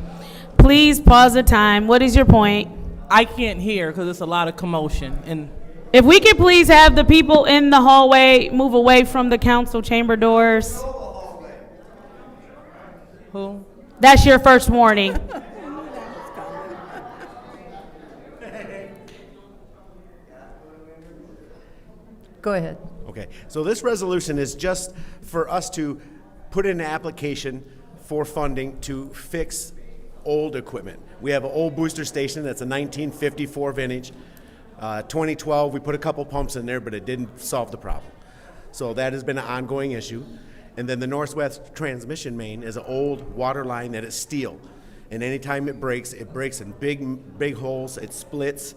Please pause the time. What is your point? I can't hear because it's a lot of commotion. And if we could please have the people in the hallway move away from the council chamber doors. Who? That's your first warning. Go ahead. Okay, so this resolution is just for us to put in an application for funding to fix old equipment. We have an old booster station that's a 1954 vintage. 2012, we put a couple pumps in there, but it didn't solve the problem. So that has been an ongoing issue. And then the Northwest Transmission Main is an old water line that is steel. And anytime it breaks in big holes, it splits,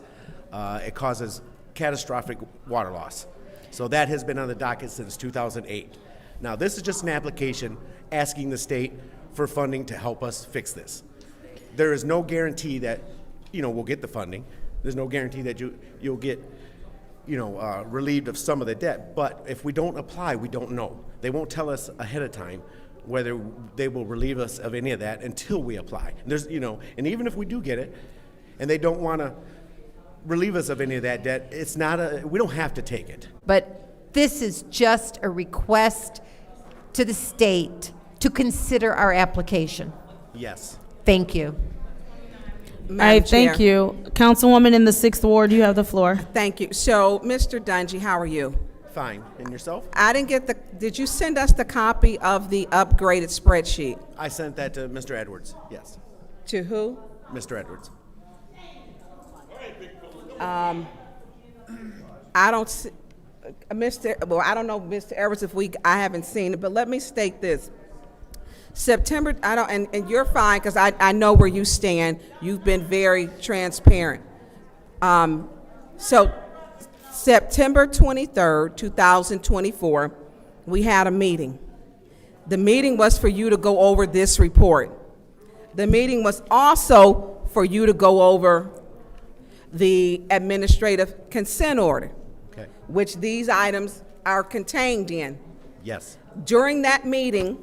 it causes catastrophic water loss. So that has been on the docket since 2008. Now, this is just an application asking the state for funding to help us fix this. There is no guarantee that, we'll get the funding. There's no guarantee that you'll get, relieved of some of the debt. But if we don't apply, we don't know. They won't tell us ahead of time whether they will relieve us of any of that until we apply. And there's, and even if we do get it, and they don't want to relieve us of any of that debt, we don't have to take it. But this is just a request to the state to consider our application. Yes. Thank you. All right, thank you. Councilwoman in the 6th Ward, you have the floor. Thank you. So, Mr. Dungy, how are you? Fine. And yourself? I didn't get did you send us the copy of the upgraded spreadsheet? I sent that to Mr. Edwards, yes. To who? Mr. Edwards. I don't see, I don't know, Mr. Edwards, I haven't seen it, but let me state this. September, and you're fine, because I know where you stand. You've been very transparent. So, September 23rd, 2024, we had a meeting. The meeting was for you to go over this report. The meeting was also for you to go over the administrative consent order, okay, which these items are contained in. Yes. During that meeting,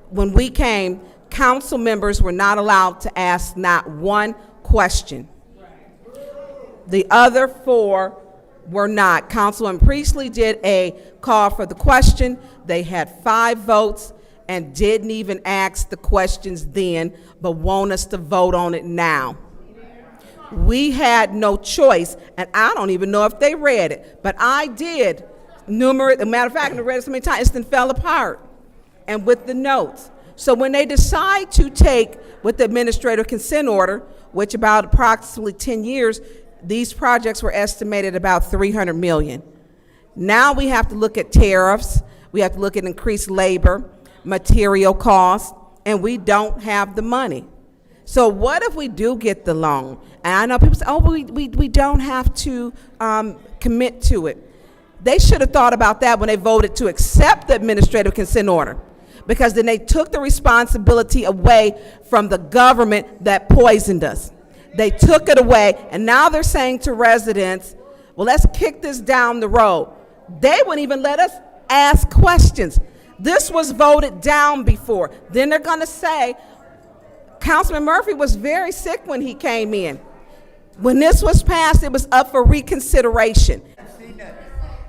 when we came, council members were not allowed to ask not one question. The other 4 were not. Councilwoman Priestley did a call for the question. They had 5 votes and didn't even ask the questions then, but want us to vote on it now. We had no choice, and I don't even know if they read it, but I did. As a matter of fact, I read it so many times, it then fell apart. And with the notes. So when they decide to take with the administrative consent order, which about approximately 10 years, these projects were estimated about $300 million. Now we have to look at tariffs, we have to look at increased labor, material costs, and we don't have the money. So what if we do get the loan? And I know people say, oh, we don't have to commit to it. They should have thought about that when they voted to accept the administrative consent order, because then they took the responsibility away from the government that poisoned us. They took it away, and now they're saying to residents, well, let's kick this down the road. They wouldn't even let us ask questions. This was voted down before. Then they're going to say, Councilman Murphy was very sick when he came in. When this was passed, it was up for reconsideration.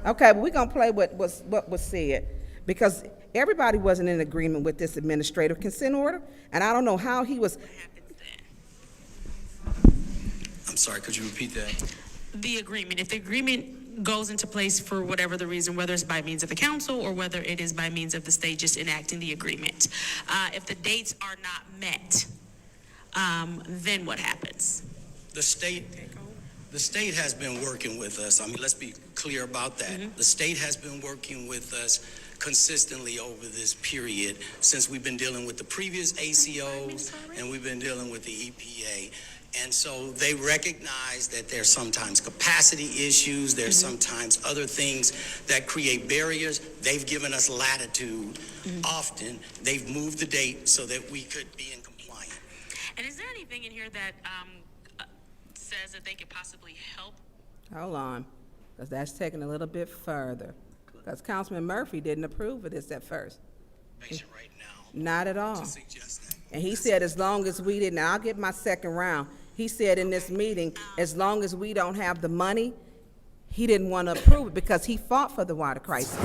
Okay, but we're gonna play what was said, because everybody wasn't in agreement with this administrative consent order, and I don't know how he was. I'm sorry, could you repeat that? The agreement, if the agreement goes into place for whatever the reason, whether it's by means of the council or whether it is by means of the state just enacting the agreement, if the dates are not met, then what happens? The state has been working with us. I mean, let's be clear about that. Mm-hmm. The state has been working with us consistently over this period since we've been dealing with the previous ACOs and we've been dealing with the EPA. And so they recognize that there's sometimes capacity issues, there's sometimes other things that create barriers. They've given us latitude. Often they've moved the date so that we could be in compliance. And is there anything in here that says that they could possibly help? Hold on, because that's taking a little bit further. Because Councilman Murphy didn't approve of this at first. Right now, Not at all. to suggest that. And he said as long as we didn't, I'll get my second round. He said in this meeting, as long as we don't have the money, he didn't want to approve it because he fought for the water crisis.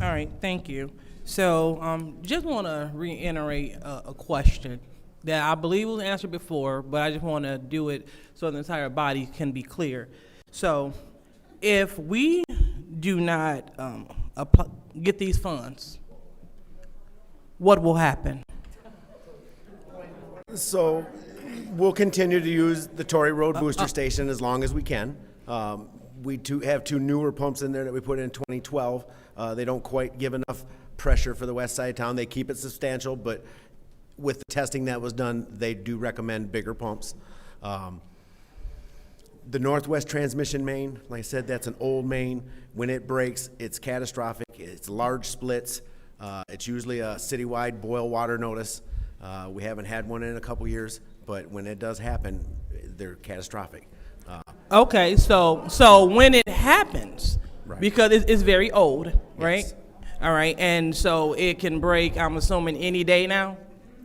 All right, thank you. So just want to reiterate a question that I believe was answered before, but I just want to do it so the entire body can be clear. So if we do not get these funds, what will happen? So we'll continue to use the Torrey Road booster station as long as we can. We have two newer pumps in there that we put in 2012. They don't quite give enough pressure for the west side of town. They keep it substantial, but with the testing that was done, they do recommend bigger pumps. The northwest transmission main, like I said, that's an old main. When it breaks, it's catastrophic. It's large splits. It's usually a citywide boil water notice. We haven't had one in a couple years, but when it does happen, they're catastrophic. Okay, so when it happens, Right. because it's very old, right? Yes. All right, and so it can break, I'm assuming, any day now?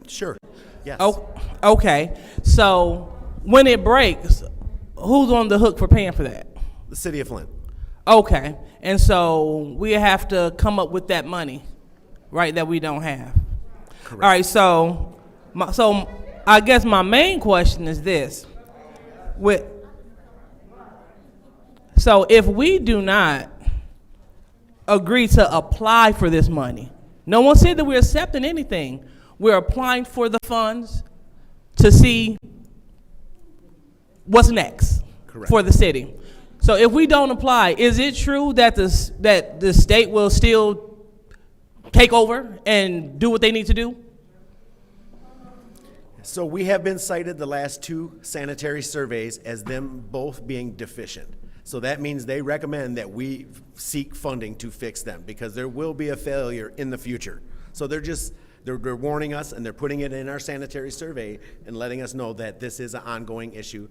Sure, yes. Oh, okay. So when it breaks, who's on the hook for paying for that? The city of Flint. Okay, and so we have to come up with that money, right, that we don't have. Correct. All right, so I guess my main question is this. So if we do not agree to apply for this money, no one said that we're accepting anything. We're applying for the funds to see what's next. Correct. For the city. So if we don't apply, is it true that the state will still take over and do what they need to do? So we have been cited the last two sanitary surveys as them both being deficient. So that means they recommend that we seek funding to fix them because there will be a failure in the future. So they're warning us and they're putting it in our sanitary survey and letting us know that this is an ongoing issue,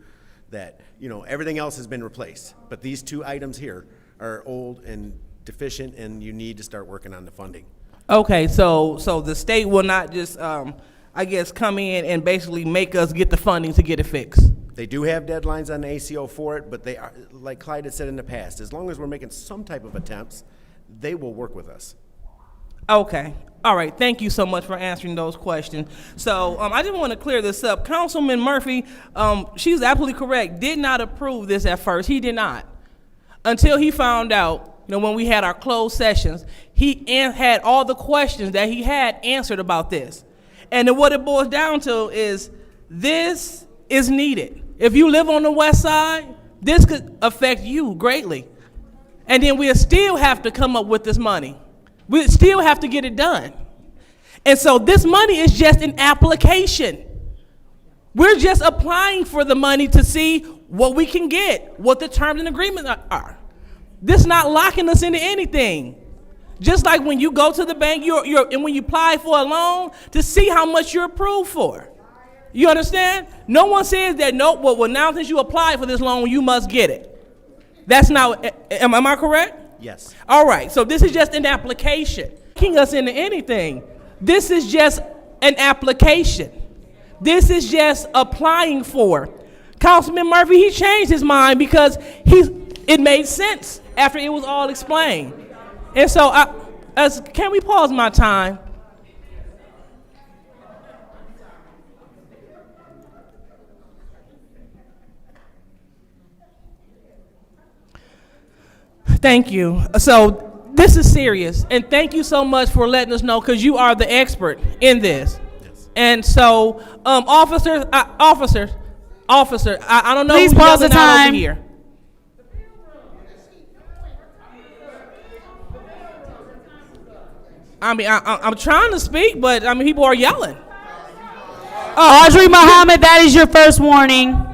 that, you know, everything else has been replaced. But these two items here are old and deficient and you need to start working on the funding. Okay, so the state will not just, I guess, come in and basically make us get the funding to get it fixed. They do have deadlines on the ACO for it, but they are, like Clyde had said in the past, as long as we're making some type of attempts, they will work with us. Okay. All right. Thank you so much for answering those questions. So I just want to clear this up. Councilman Murphy, she's absolutely correct, did not approve this at first. He did not. Until he found out, you know, when we had our closed sessions, he had all the questions that he had answered about this. And then what it boils down to is this is needed. If you live on the west side, this could affect you greatly. And then we'll still have to come up with this money. We still have to get it done. And so this money is just an application. We're just applying for the money to see what we can get, what the terms and agreements are. This is not locking us into anything. Just like when you go to the bank and when you apply for a loan to see how much you're approved for. You understand? No one says that, no, well, now since you apply for this loan, you must get it. That's not, am I correct? Yes. All right, so this is just an application. Locking us into anything. This is just an application. This is just applying for. Councilman Murphy, he changed his mind because it made sense after it was all explained. And so, can we pause my time? Thank you. So this is serious, and thank you so much for letting us know, because you are the expert in this. Yes. And so, officer, I don't know Please who's pause the yelling out over time. here. I mean, I'm trying to speak, but I mean, people are yelling. Audrey Muhammad, that is your first warning.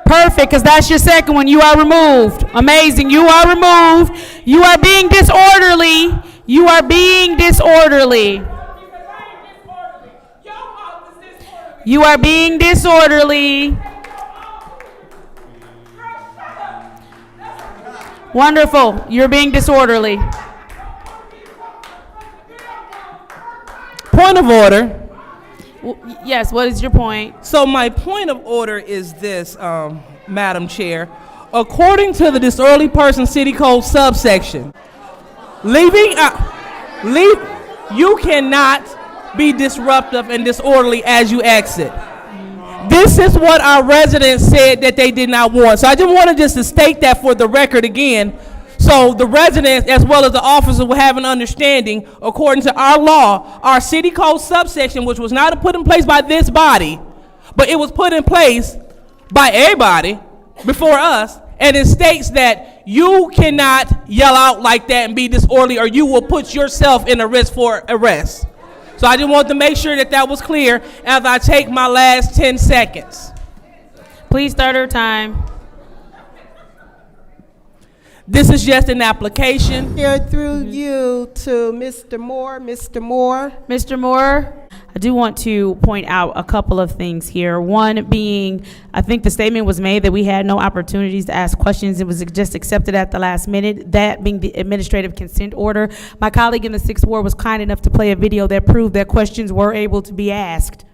Perfect, because that's your second one. You are removed. Amazing. You are removed. You are being disorderly. You are being disorderly. You are being disorderly. Wonderful. You're being disorderly. Point of order. Yes, what is your point? So my point of order is this, Madam Chair. According to the disorderly person city code subsection, you cannot be disruptive and disorderly as you exit. This is what our residents said that they did not want. So I just wanted just to state that for the record again, so the residents as well as the officers will have an understanding. According to our law, our city code subsection, which was not put in place by this body, but it was put in place by everybody before us, and it states that you cannot yell out like that and be disorderly, or you will put yourself in a risk for arrest. So I just want to make sure that that was clear as I take my last 10 seconds. Please start our time. This is just an application. Here through you to Mr. Moore. Mr. Moore. Mr. Moore, I do want to point out a couple of things here. One being, I think the statement was made that we had no opportunities to ask questions. It was just accepted at the last minute, that being the administrative consent order. My colleague in the 6th Ward was kind enough to play a video that proved that questions were able to be asked,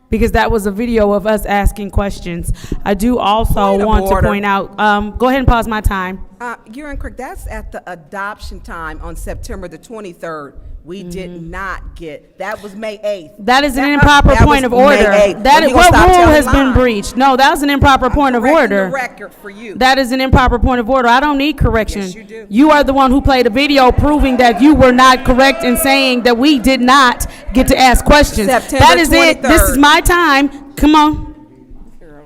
because that was a video of us asking questions. I do also want to point out, go ahead and pause my time. You're incorrect. That's at the adoption time on September the 23rd. We did not get, that was May 8th. That is an improper point of order. What rule has been breached? No, that was an improper point of order. The record for you. That is an improper point of order. I don't need correction. Yes, you do. You are the one who played a video proving that you were not correct in saying that we did not get to ask questions. September That is 23rd. it. This is my time. Come on.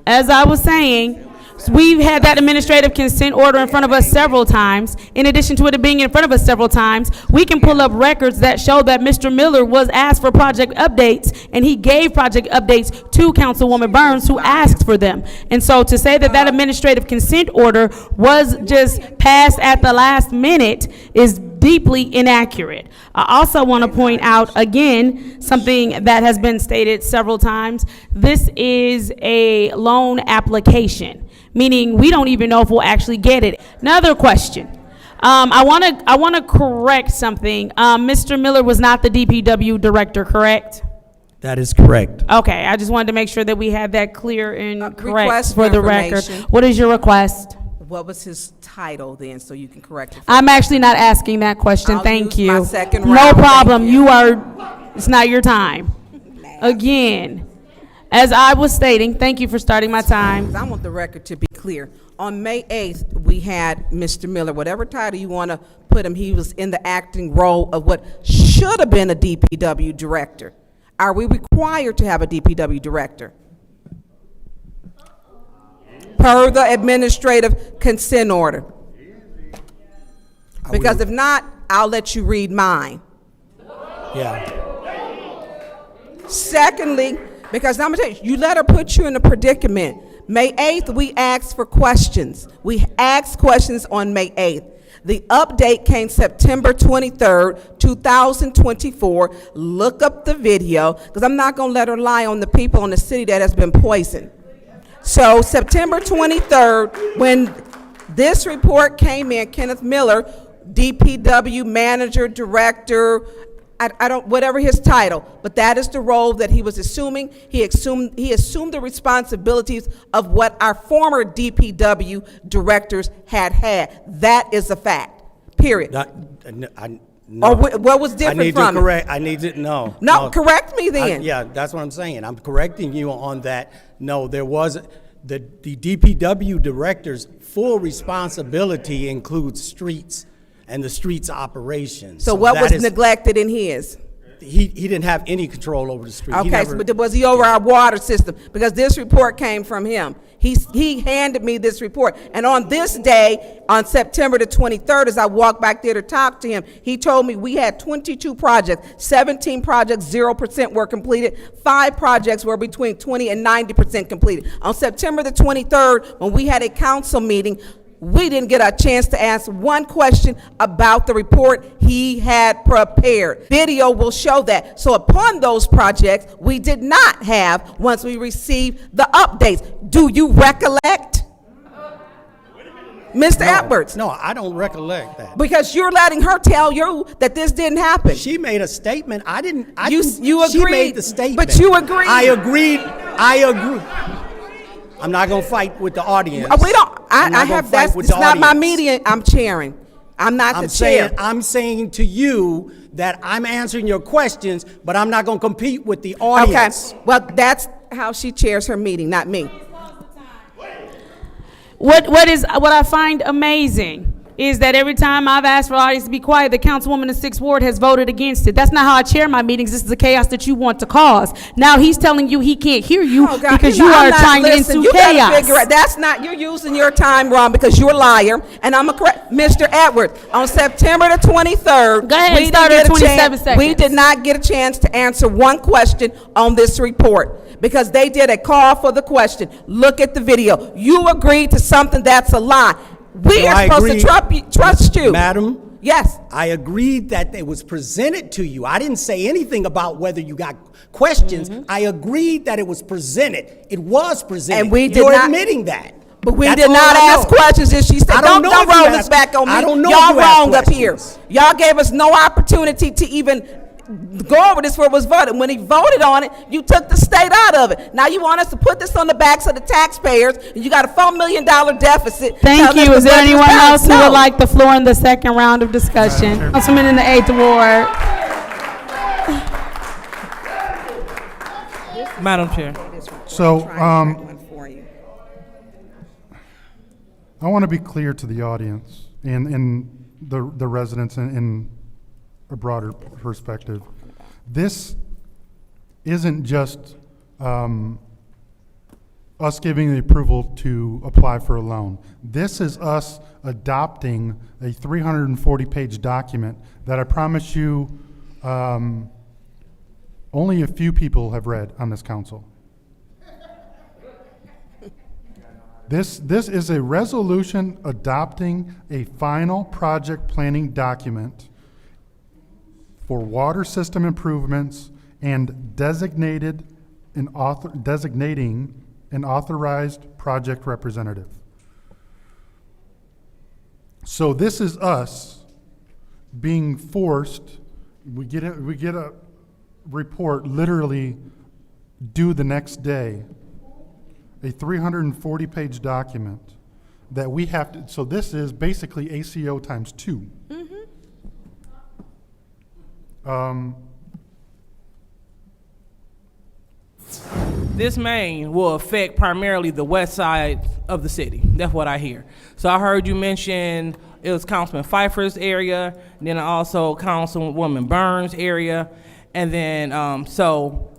As I was saying, we've had that administrative consent order in front of us several times. In addition to it being in front of us several times, we can pull up records that show that Mr. Miller was asked for project updates, and he gave project updates to Councilwoman Burns, who asked for them. And so to say that that administrative consent order was just passed at the last minute is deeply inaccurate. I also want to point out, again, something that has been stated several times. This is a loan application, meaning we don't even know if we'll actually get it. Another question. I want to correct something. Mr. Miller was not the DPW director, correct? That is correct. Okay, I just wanted to make sure that we had that clear and correct request for for the record. information. What is your request? What was his title then, so you can correct it? I'm actually not asking that question. I'll Thank use you. my second No round. problem. You are, it's not your time. Again, as I was stating, thank you for starting my time. I want the record to be clear. On May 8th, we had Mr. Miller, whatever title you want to put him, he was in the acting role of what should have been a DPW director. Are we required to have a DPW director? Per the administrative consent order. Because if not, I'll let you read mine. Yeah. Secondly, because I'm gonna tell you, you let her put you in a predicament. May 8th, we asked for questions. We asked questions on May 8th. The update came September 23rd, 2024. Look up the video, because I'm not gonna let her lie on the people in the city that has been poisoned. So September 23rd, when this report came in, Kenneth Miller, DPW manager, director, I don't, whatever his title, but that is the role that he was assuming. He assumed the responsibilities of what our former DPW directors had. That is a fact, period. No. Or what was different from it? I need to, no. No, correct me then. Yeah, that's what I'm saying. I'm correcting you on that. No, there was, the DPW director's full responsibility includes streets and the streets operations. So what was neglected in his? He didn't have any control over the street. Okay, but was he over our water system? Because this report came from him. He handed me this report. And on this day, on September the 23rd, as I walked back there to talk to him, he told me we had 22 projects, 17 projects, 0% were completed. 5 projects were between 20 and 90% completed. On September the 23rd, when we had a council meeting, we didn't get a chance to ask one question about the report he had prepared. Video will show that. So upon those projects, we did not have, once we received the updates. Do you recollect? Mr. Edwards? No, I don't recollect that. Because you're letting her tell you that this didn't happen. She made a statement. You agreed. She made the statement. But you agreed. I agree. I'm not going to fight with the audience. We don't. I have that. It's not my meeting. I'm chairing. I'm not the chair. I'm saying to you that I'm answering your questions, but I'm not going to compete with the audience. Okay. Well, that's how she chairs her meeting, not me. What I find amazing is that every time I've asked for the audience to be quiet, the councilwoman in the 6th Ward has voted against it. That's not how I chair my meetings. This is the chaos that you want to cause. Now he's telling you he can't hear you because you are trying to ensue chaos. That's not, you're using your time wrong because you're a liar. And I'm correct. Mr. Edwards, on September the 23rd, go ahead and start at 27 seconds. We did not get a chance to answer one question on this report because they did a call for the question. Look at the video. You agreed to something that's a lie. We are supposed to trust you. Madam? Yes. I agreed that it was presented to you. I didn't say anything about whether you got questions. I agreed that it was presented. It was presented. And we did You're not, admitting that. But we did not ask questions. And she said, don't roll this back on me. I don't know y'all wrong up here. Y'all gave us no opportunity to even go over this before it was voted. When he voted on it, you took the state out of it. Now you want us to put this on the backs of the taxpayers, and you got a $4 million deficit. Thank you. Is there anyone else who would like the floor in the second round of discussion? Councilman in the 8th Ward. Madam Chair. So, I want to be clear to the audience and the residents in a broader perspective. This isn't just us giving the approval to apply for a loan. This is us adopting a 340-page document that I promise you only a few people have read on this council. This is a resolution adopting a final project planning document for water system improvements and designating an authorized project representative. So this is us being forced. We get a report literally due the next day, a 340-page document that we have to. So this is basically ACO times 2. This main will affect primarily the west side of the city. That's what I hear. So I heard you mention it was Councilman Pfeiffer's area, and then also Councilwoman Burns' area, and then so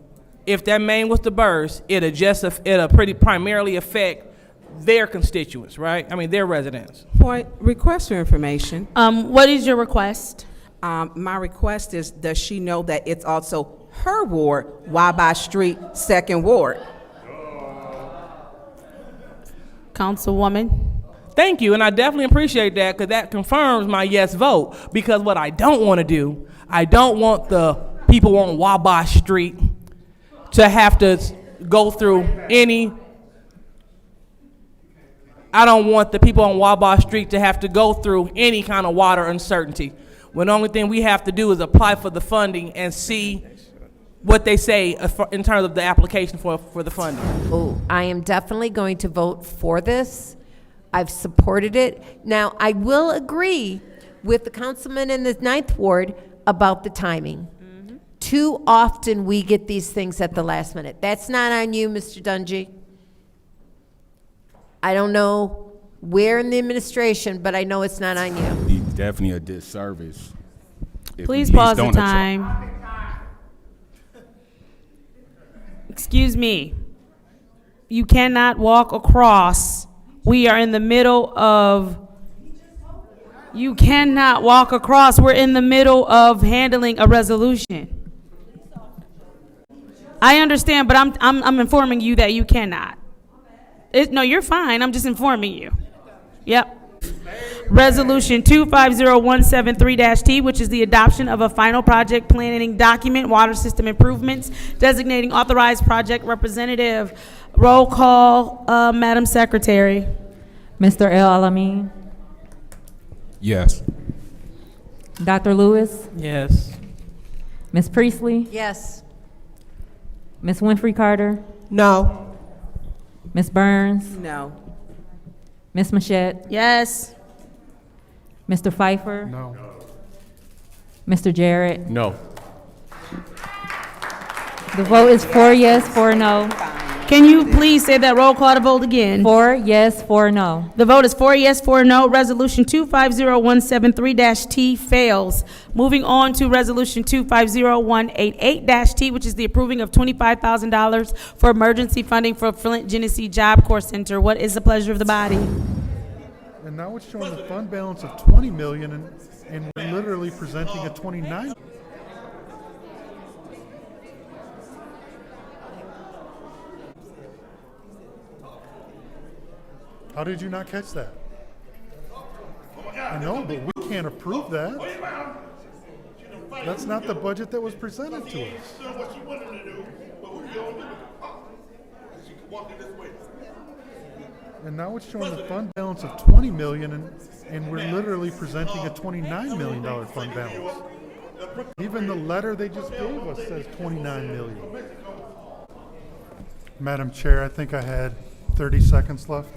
if that main was to burst, it'll pretty primarily affect their constituents, right? I mean their residents. Request for information. What is your request? My request is, does she know that it's also her ward, Wabash Street, 2nd Ward? Councilwoman. Thank you, and I definitely appreciate that because that confirms my yes vote. Because what I don't want to do, I don't want the people on Wabash Street to have to go through any. I don't want the people on Wabash Street to have to go through any kind of water uncertainty. when the only thing we have to do is apply for the funding and see what they say in terms of the application for the funding. Oh, I am definitely going to vote for this. I've supported it. Now, I will agree with the councilman in the 9th Ward about the timing. Too often we get these things at the last minute. That's not on you, Mr. Dungy. I don't know where in the administration, but I know it's not on you. It's definitely a disservice. Please pause the time. Excuse me. You cannot walk across. We are in the middle of. You cannot walk across. We're in the middle of handling a resolution. I understand, but I'm informing you that you cannot. No, you're fine. I'm just informing you. Yep. Resolution 250173-T, which is the adoption of a final project planning document, water system improvements, designating authorized project representative. Roll call, Madam Secretary. Mr. El Alamin. Yes. Dr. Lewis. Yes. Ms. Priestley. Yes. Ms. Winfrey Carter. No. Ms. Burns. No. Ms. Machette. Yes. Mr. Pfeiffer. No. Mr. Jarrett. No. The vote is 4 yes, 4 no. Can you please say that roll call to vote again? 4 yes, 4 no. The vote is 4 yes, 4 no. Resolution 250173-T fails. Moving on to Resolution 250188-T, which is the approving of $25,000 for emergency funding for Flint Genesee Job Corps Center. What is the pleasure of the body? And now it's showing the fund balance of 20 million and we're literally presenting a 29. How did you not catch that? I know, but we can't approve that. That's not the budget that was presented to us. And now it's showing the fund balance of 20 million and we're literally presenting a $29 million fund balance. Even the letter they just gave us says 29 million. Madam Chair, I think I had 30 seconds left.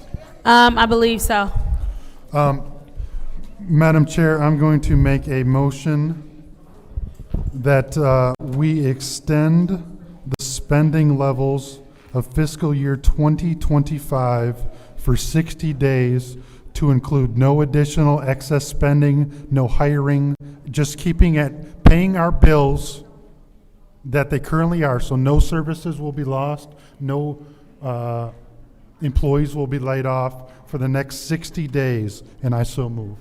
I believe so. Madam Chair, I'm going to make a motion that we extend the spending levels of fiscal year 2025 for 60 days to include no additional excess spending, no hiring, just keeping at paying our bills that they currently are. So no services will be lost, no employees will be laid off for the next 60 days, and I so move.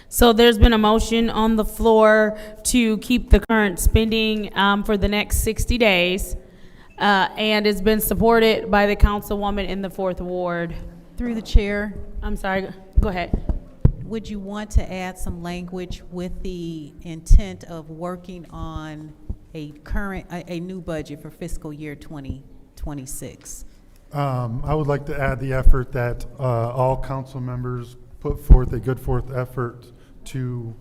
So there's been a motion on the floor to keep the current spending for the next 60 days, and it's been supported by the councilwoman in the 4th Ward. Through the chair, I'm sorry, go ahead. would you want to add some language with the intent of working on a new budget for fiscal year 2026? I would like to add the effort that all council members put forth a good effort to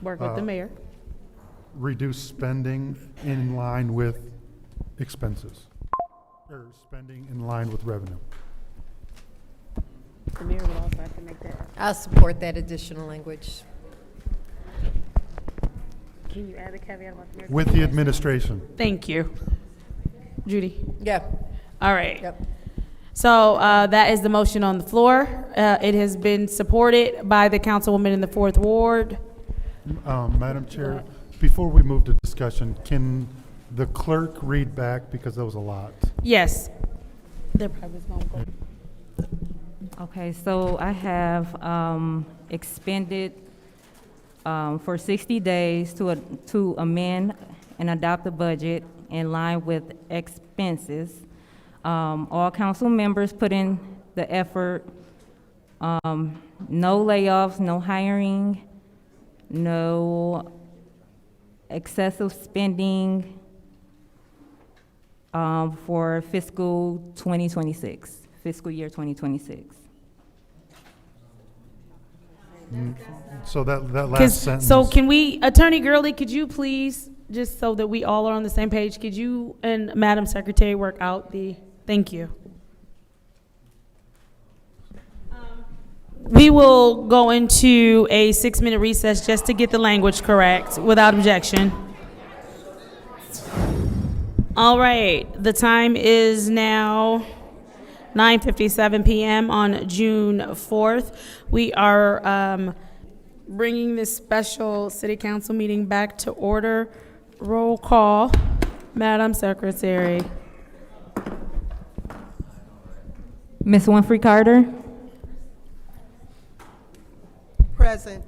Work with the mayor. reduce spending in line with expenses, or spending in line with revenue. The mayor would also have to make that. I'll support that additional language. Can you add a caveat about the mayor? With the administration. Thank you. Judy? Yeah. All right. Yep. So that is the motion on the floor. It has been supported by the councilwoman in the 4th Ward. Madam Chair, before we move to discussion, can the clerk read back, because that was a lot? Yes. There probably won't go. Okay, so I have expended for 60 days to amend and adopt a budget in line with expenses. All council members put in the effort. No layoffs, no hiring, no excessive spending for fiscal 2026, fiscal year 2026. So that last 'Cause- sentence. So can we, Attorney Gurley, could you please, just so that we all are on the same page, could you and Madam Secretary work out thank you. We will go into a 6-minute recess just to get the language correct, without objection. All right, the time is now 9:57 p.m. on June 4th. We are bringing this special city council meeting back to order. Roll call, Madam Secretary. Ms. Winfrey Carter, Present.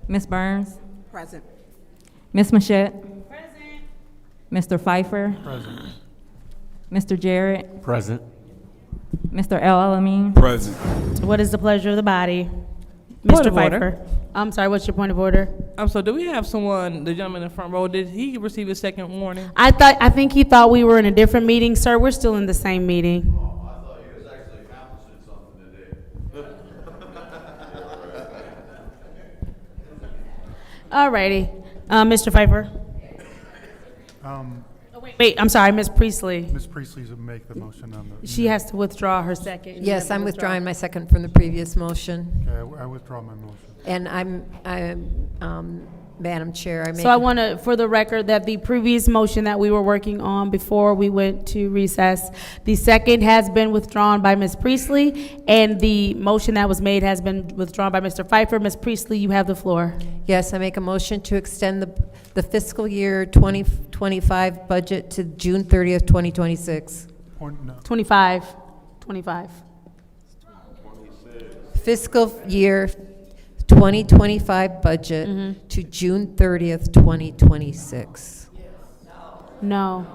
Ms. Burns, Present. Ms. Machette, Mr. Pfeiffer, Present. Mr. Jarrett, Present. Mr. El Alamin. Present. What is the pleasure of the body? Point Mr. of order. Pfeiffer. I'm sorry, what's your point of order? So do we have someone, the gentleman in the front row, did he receive a second warning? I think he thought we were in a different meeting, sir. We're still in the same meeting. All righty. Mr. Pfeiffer. Wait, I'm sorry, Ms. Priestley. Ms. Priestley's will make the motion on the. She has to withdraw her second. Yes, I'm withdrawing my second from the previous motion. Okay, I withdraw my motion. And Madam Chair, I make. So I want to, for the record, that the previous motion that we were working on before we went to recess, the second has been withdrawn by Ms. Priestley, and the motion that was made has been withdrawn by Mr. Pfeiffer. Ms. Priestley, you have the floor. Yes, I make a motion to extend the fiscal year 2025 budget to June 30th, 2026. 25. Fiscal year 2025 budget to June 30th, 2026. No,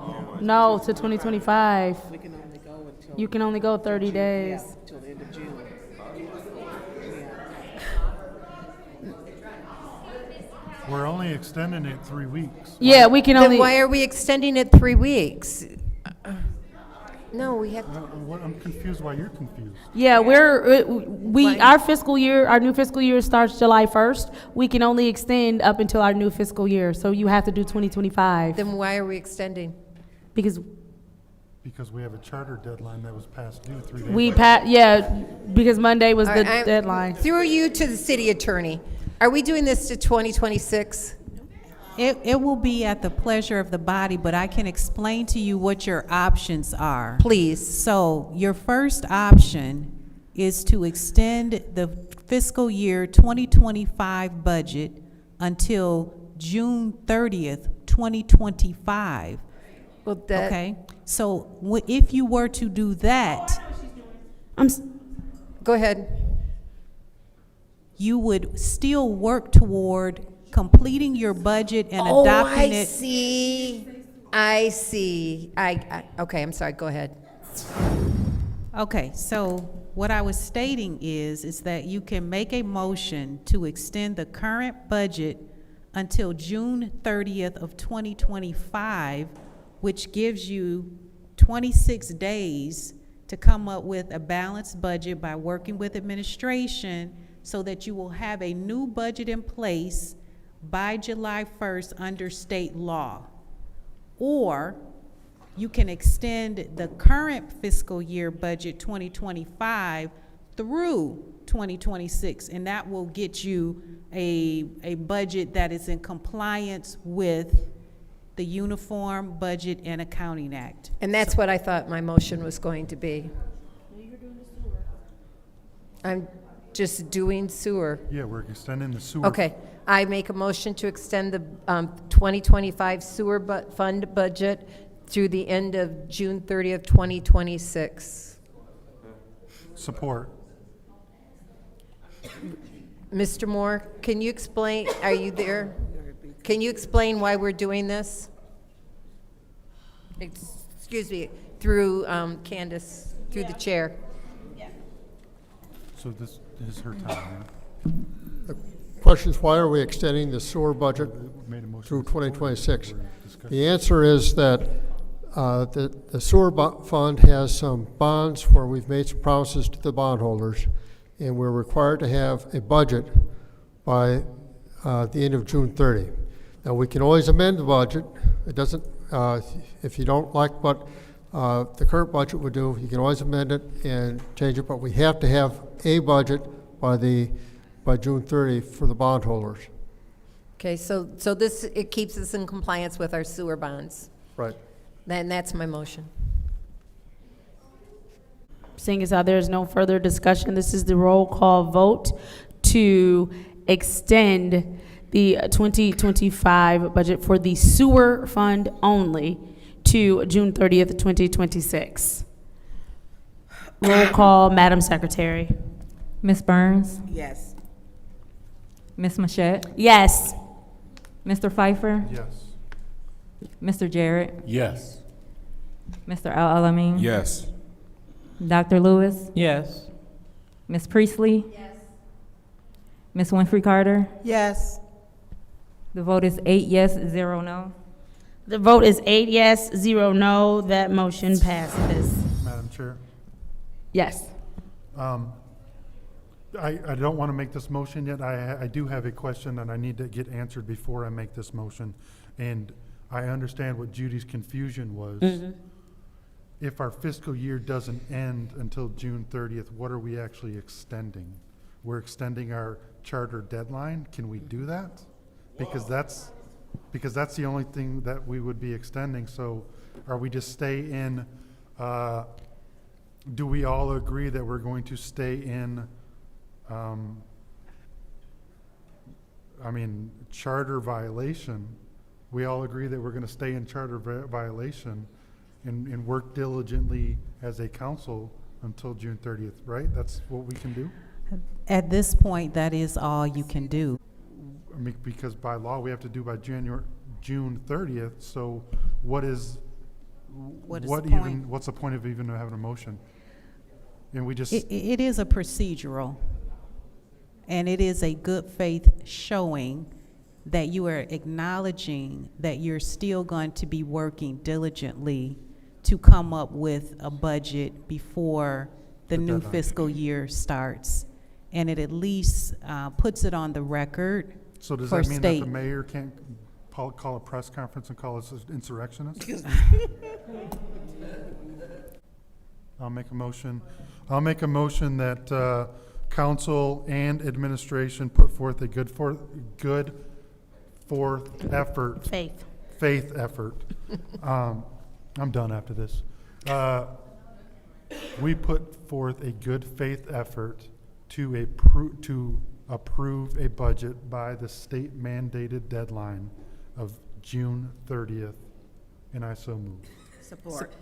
to 2025. You can only go 30 days. Till the end of June. We're only extending it 3 weeks. Yeah, we can only. Then why are we extending it 3 weeks? No, we have. I'm confused why you're confused. Yeah, our fiscal year, our new fiscal year starts July 1st. We can only extend up until our new fiscal year, so you have to do 2025. Then why are we extending? Because we have a charter deadline that was past due 3 days. because Monday was All the right, deadline. Through you to the city attorney. Are we doing this to 2026? It will be at the pleasure of the body, but I can explain to you what your options are. Please. So your first option is to extend the fiscal year 2025 budget until June 30th, 2025. Well, that. Okay, so if you were to do that, Go ahead. you would still work toward completing your budget and adopting it. I see. Okay, I'm sorry, go ahead. Okay, so what I was stating is that you can make a motion to extend the current budget until June 30th of 2025, which gives you 26 days to come up with a balanced budget by working with administration so that you will have a new budget in place by July 1st under state law. Or you can extend the current fiscal year budget 2025 through 2026, and that will get you a budget that is in compliance with the Uniform Budget and Accounting Act. And that's what I thought my motion was going to be. I'm just doing sewer. Yeah, we're extending the sewer. Okay, I make a motion to extend the 2025 sewer fund budget through the end of June 30th, 2026. Support. Mr. Moore, can you explain, are you there? Can you explain why we're doing this? Excuse me, through Candace, through the chair. So this is her time, The question is, why are we extending the sewer budget through 2026? The answer is that the sewer fund has some bonds where we've made some promises to the bondholders and we're required to have a budget by the end of June 30. Now, we can always amend the budget. It doesn't, if you don't like what the current budget would do, you can always amend it and change it, but we have to have a budget by June 30 for the bondholders. Okay, so this, it keeps us in compliance with our sewer bonds. Right. Then that's my motion. Seeing as how there is no further discussion, this is the roll call vote to extend the 2025 budget for the sewer fund only to June 30th, 2026. Roll call, Madam Secretary. Ms. Burns? Yes. Ms. Machette? Yes. Mr. Pfeiffer? Yes. Mr. Jarrett? Yes. Mr. Al-Alamin? Yes. Dr. Lewis? Yes. Ms. Priestley? Yes. Ms. Winfrey Carter? Yes. The vote is 8 yes, 0 no. The vote is 8 yes, 0 no. That motion passes. Madam Chair, Yes. I don't want to make this motion yet. I do have a question that I need to get answered before I make this motion. And I understand what Judy's confusion was. If our fiscal year doesn't end until June 30th, what are we actually extending? We're extending our charter deadline. Can we do that? Because that's the only thing that we would be extending. So are we just stay in, do we all agree that we're going to stay in, charter violation? We all agree that we're going to stay in charter violation and work diligently as a council until June 30th, right? That's what we can do? At this point, that is all you can do. I mean, because by law, we have to do by June 30th, so What's the point of even having a motion? And we just, It is a procedural, and it is a good faith showing that you are acknowledging that you're still going to be working diligently to come up with a budget before the new deadline. fiscal year starts. And it at least puts it on the record so does for that mean that the state. mayor can't call a press conference and call us insurrectionists? I'll make a motion that council and administration put forth a good faith effort. I'm done after this. We put forth a good faith effort to approve a budget by the state mandated deadline of June 30th, and I so move. Support.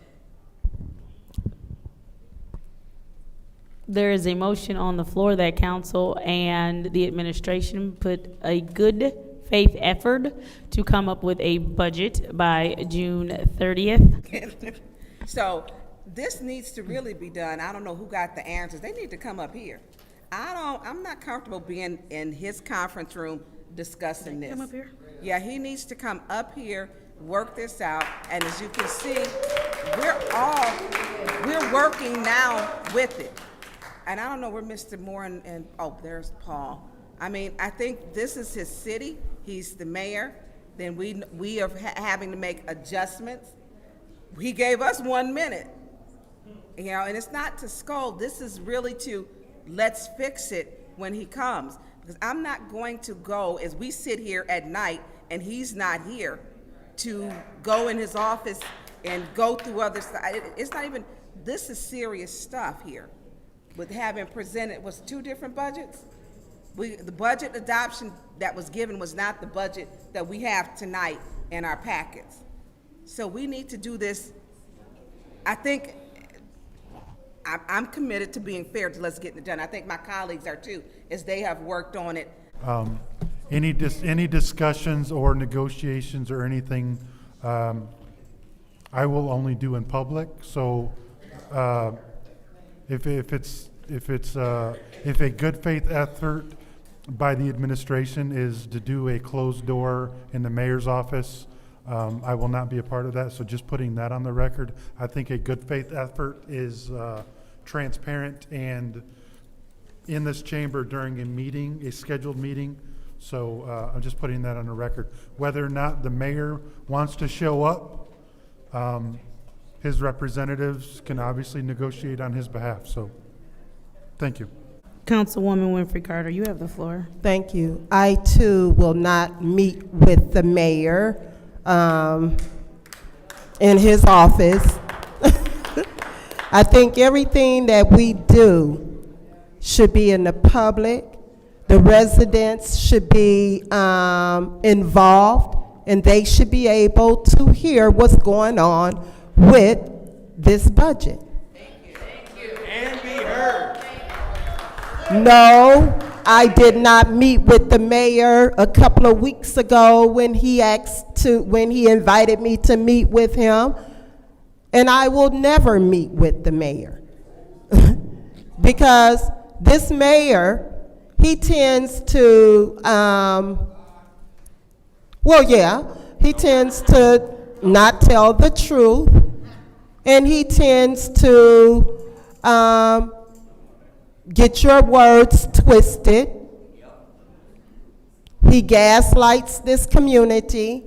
There is a motion on the floor that council and the administration put a good faith effort to come up with a budget by June 30th. So this needs to really be done. I don't know who got the answers. They need to come up here. I'm not comfortable being in his conference room discussing this. Come up here. Yeah, he needs to come up here, work this out, and as you can see, we're working now with it. And I don't know where Mr. Moore and oh, there's Paul. I mean, I think this is his city. He's the mayor. Then we are having to make adjustments. He gave us 1 minute, and it's not to scold. This is really to let's fix it when he comes. Because I'm not going to go as we sit here at night and he's not here to go in his office and go through other stuff. It's not even, this is serious stuff here. With having presented, was 2 different budgets? The budget adoption that was given was not the budget that we have tonight in our packets. So we need to do this. I think I'm committed to being fair to let's get it done. I think my colleagues are too, as they have worked on it. Any discussions or negotiations or anything, I will only do in public. So if a good faith effort by the administration is to do a closed door in the mayor's office, I will not be a part of that. So just putting that on the record, I think a good faith effort is transparent and in this chamber during a meeting, a scheduled meeting. So I'm just putting that on the record. Whether or not the mayor wants to show up, his representatives can obviously negotiate on his behalf. So thank you. Councilwoman Winfrey Carter, you have the floor. Thank you. I too will not meet with the mayor in his office. I think everything that we do should be in the public. The residents should be involved, and they should be able to hear what's going on with this budget. And be heard. No, I did not meet with the mayor a couple of weeks ago when he invited me to meet with him, and I will never meet with the mayor. Because this mayor, he tends to, he tends to not tell the truth, and he tends to get your words twisted. He gaslights this community.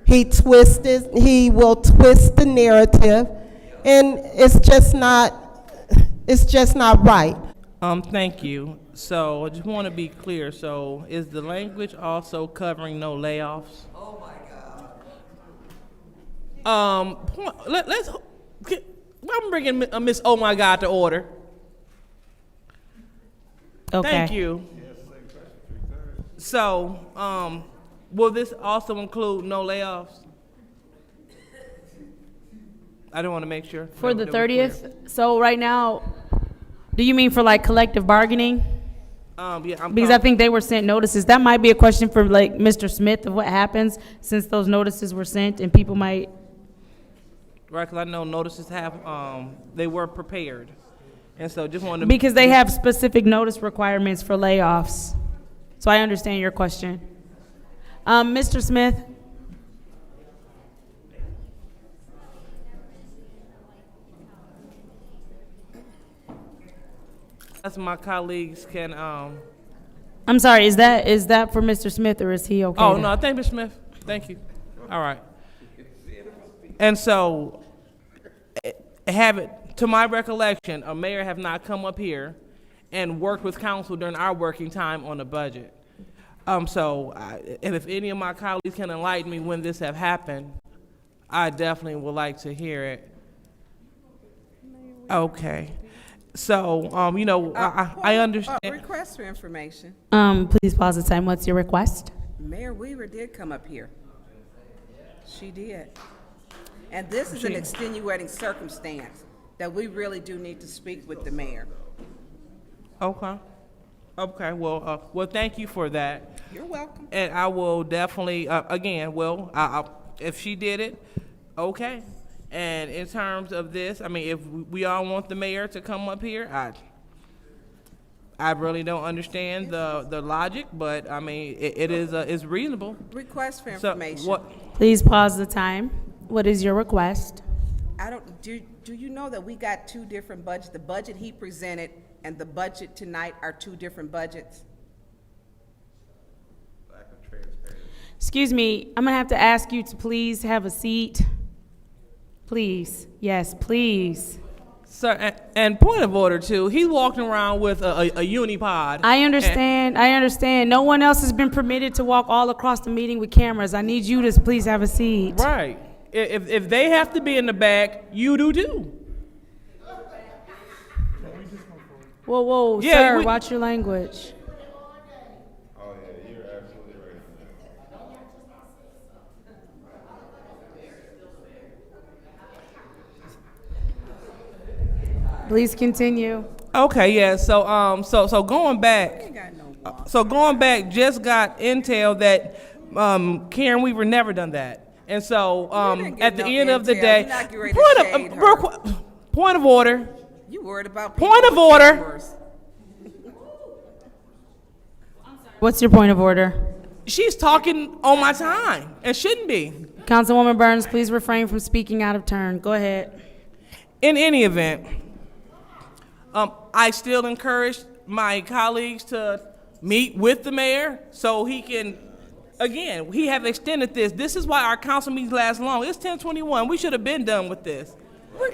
He will twist the narrative, and it's just not right. Thank you. So I just want to be clear. So is the language also covering no layoffs? Oh my God. I'm bringing Miss Oh My God to order. Okay. Thank you. So, will this also include no layoffs? I don't want to make sure. For the 30th, so right now, do you mean for like collective bargaining? Yeah, Because I think they were sent notices. That might be a question for like Mr. Smith of what happens since those notices were sent and people might. Right, because I know notices have, they were prepared. And so just wanted to. Because they have specific notice requirements for layoffs. So I understand your question. Mr. Smith? That's my colleagues can, I'm sorry, is that for Mr. Smith or is he okay? Oh, to- no, thank you, Ms. Smith. Thank you. All right. And so, to my recollection, a mayor have not come up here and worked with council during our working time on the budget. And if any of my colleagues can enlighten me when this have happened, I definitely would like to hear it. Okay. So, I understand. Request for information. Please pause the time. What's your request? Mayor Weaver did come up here. She did. And this is an extenuating circumstance that we really do need to speak with the mayor. Okay. Okay, well, thank you for that. You're welcome. And I will definitely, if she did it, okay. And in terms of this, I mean, if we all want the mayor to come up here, I really don't understand the logic, but I mean, it's reasonable. Request for information. So what? Please pause the time. What is your request? Do you know that we got two different budgets? The budget he presented and the budget tonight are two different budgets? Excuse me, I'm gonna have to ask you to please have a seat. Please, yes, please. Sir, and point of order too, he's walking around with a unipod. I understand. No one else has been permitted to walk all across the meeting with cameras. I need you to please have a seat. Right. If they have to be in the back, you do too. Whoa, Yeah, sir, watch your language. Please continue. Okay, yeah. So going back, just got intel that Karen Weaver never done that, and so at the end of the day, point of order. You worried about point of order. What's your point of order? She's talking on my time and shouldn't be. Councilwoman Burns, please refrain from speaking out of turn. Go ahead. In any event, I still encourage my colleagues to meet with the mayor so he can, again, he have extended this. This is why our council meetings last long. It's 10:21. We should have been done with this.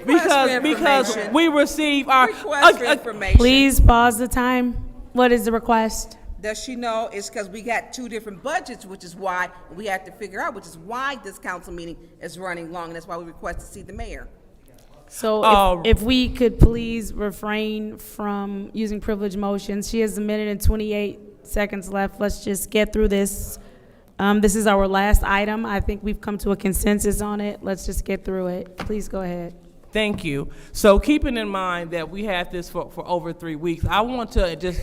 Because we receive our Request for information. Please pause the time. What is the request? Does she know it's because we got two different budgets, which is why we have to figure out, which is why this council meeting is running long, and that's why we request to see the mayor. So if we could please refrain from using privilege motions. She has a minute and 28 seconds left. Let's just get through this. This is our last item. I think we've come to a consensus on it. Let's just get through it. Please go ahead. Thank you. So keeping in mind that we had this for over 3 weeks, I want to just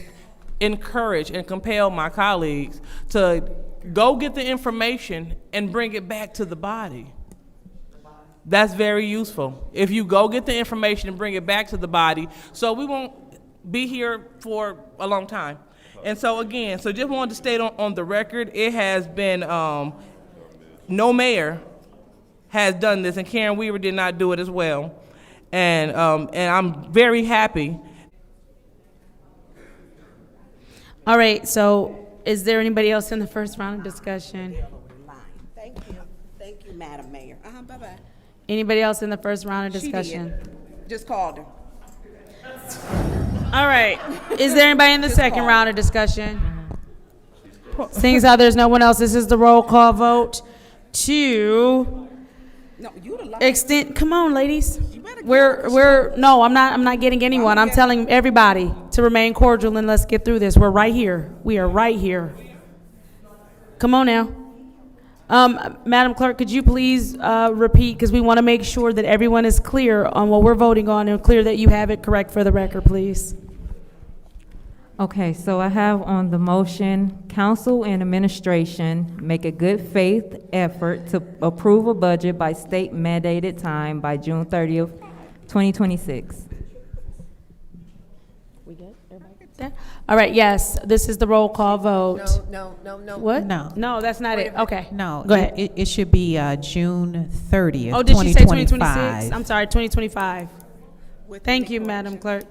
encourage and compel my colleagues to go get the information and bring it back to the body. That's very useful. If you go get the information and bring it back to the body, so we won't be here for a long time. And so again, so just wanted to state on the record, it has been, no mayor has done this, and Karen Weaver did not do it as well. And I'm very happy. All right, so is there anybody else in the first round of discussion? Thank you. Thank you, Madam Mayor. Bye-bye. Anybody else in the first round of discussion? She did. Just called her. All right. Is there anybody in the second round of discussion? Seeing as how there's no one else, this is the roll call vote to extend. Come on, ladies. No, I'm not getting anyone. I'm telling everybody to remain cordial and let's get through this. We're right here. We are right here. Come on now. Madam Clerk, could you please repeat, because we want to make sure that everyone is clear on what we're voting on and clear that you have it correct for the record, please. Okay, so I have on the motion, council and administration make a good faith effort to approve a budget by state mandated time by June 30th, 2026. We good? Everybody good? All right, yes, this is the roll call vote. No. What? No. No, that's not it. Okay. No. Go ahead. It should be June 30th, Oh, did she say 2025. 2026? I'm sorry, 2025. Thank you, Madam Clerk.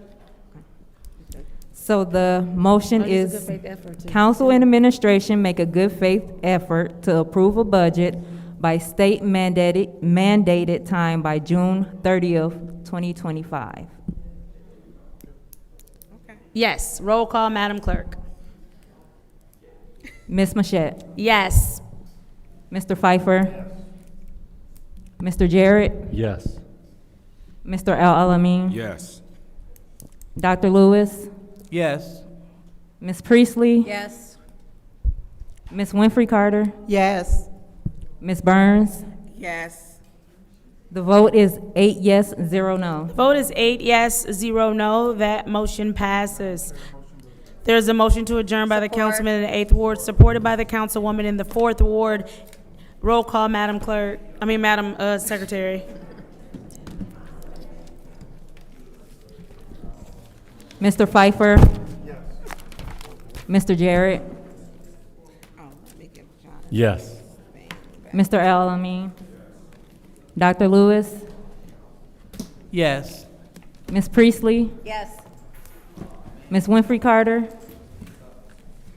So the motion it's a is, good faith effort to- council and administration make a good faith effort to approve a budget by state mandated time by June 30th, 2025. Yes, roll call, Madam Clerk. Ms. Machette? Yes. Mr. Pfeiffer? Mr. Jarrett? Yes. Mr. Al-Alamin? Yes. Dr. Lewis? Yes. Ms. Priestley? Yes. Ms. Winfrey Carter? Yes. Ms. Burns? Yes. The vote is 8 yes, 0 no. Vote is 8 yes, 0 no. That motion passes. There's a motion to adjourn by the councilman in the 8th Ward, supported by the councilwoman in the 4th Ward. Roll call, Madam Secretary. Mr. Pfeiffer? Yes. Mr. Jarrett? Yes. Mr. Al-Amin? Dr. Lewis? Yes. Ms. Priestley? Yes. Ms. Winfrey Carter?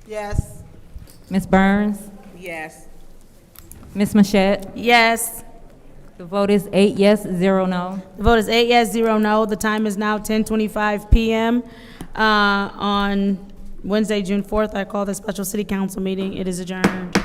Yes. Ms. Burns? Yes. Ms. Machette? Yes. The vote is 8 yes, 0 no. The vote is 8 yes, 0 no. The time is now 10:25 p.m. On Wednesday, June 4th. I call the special city council meeting. It is adjourned.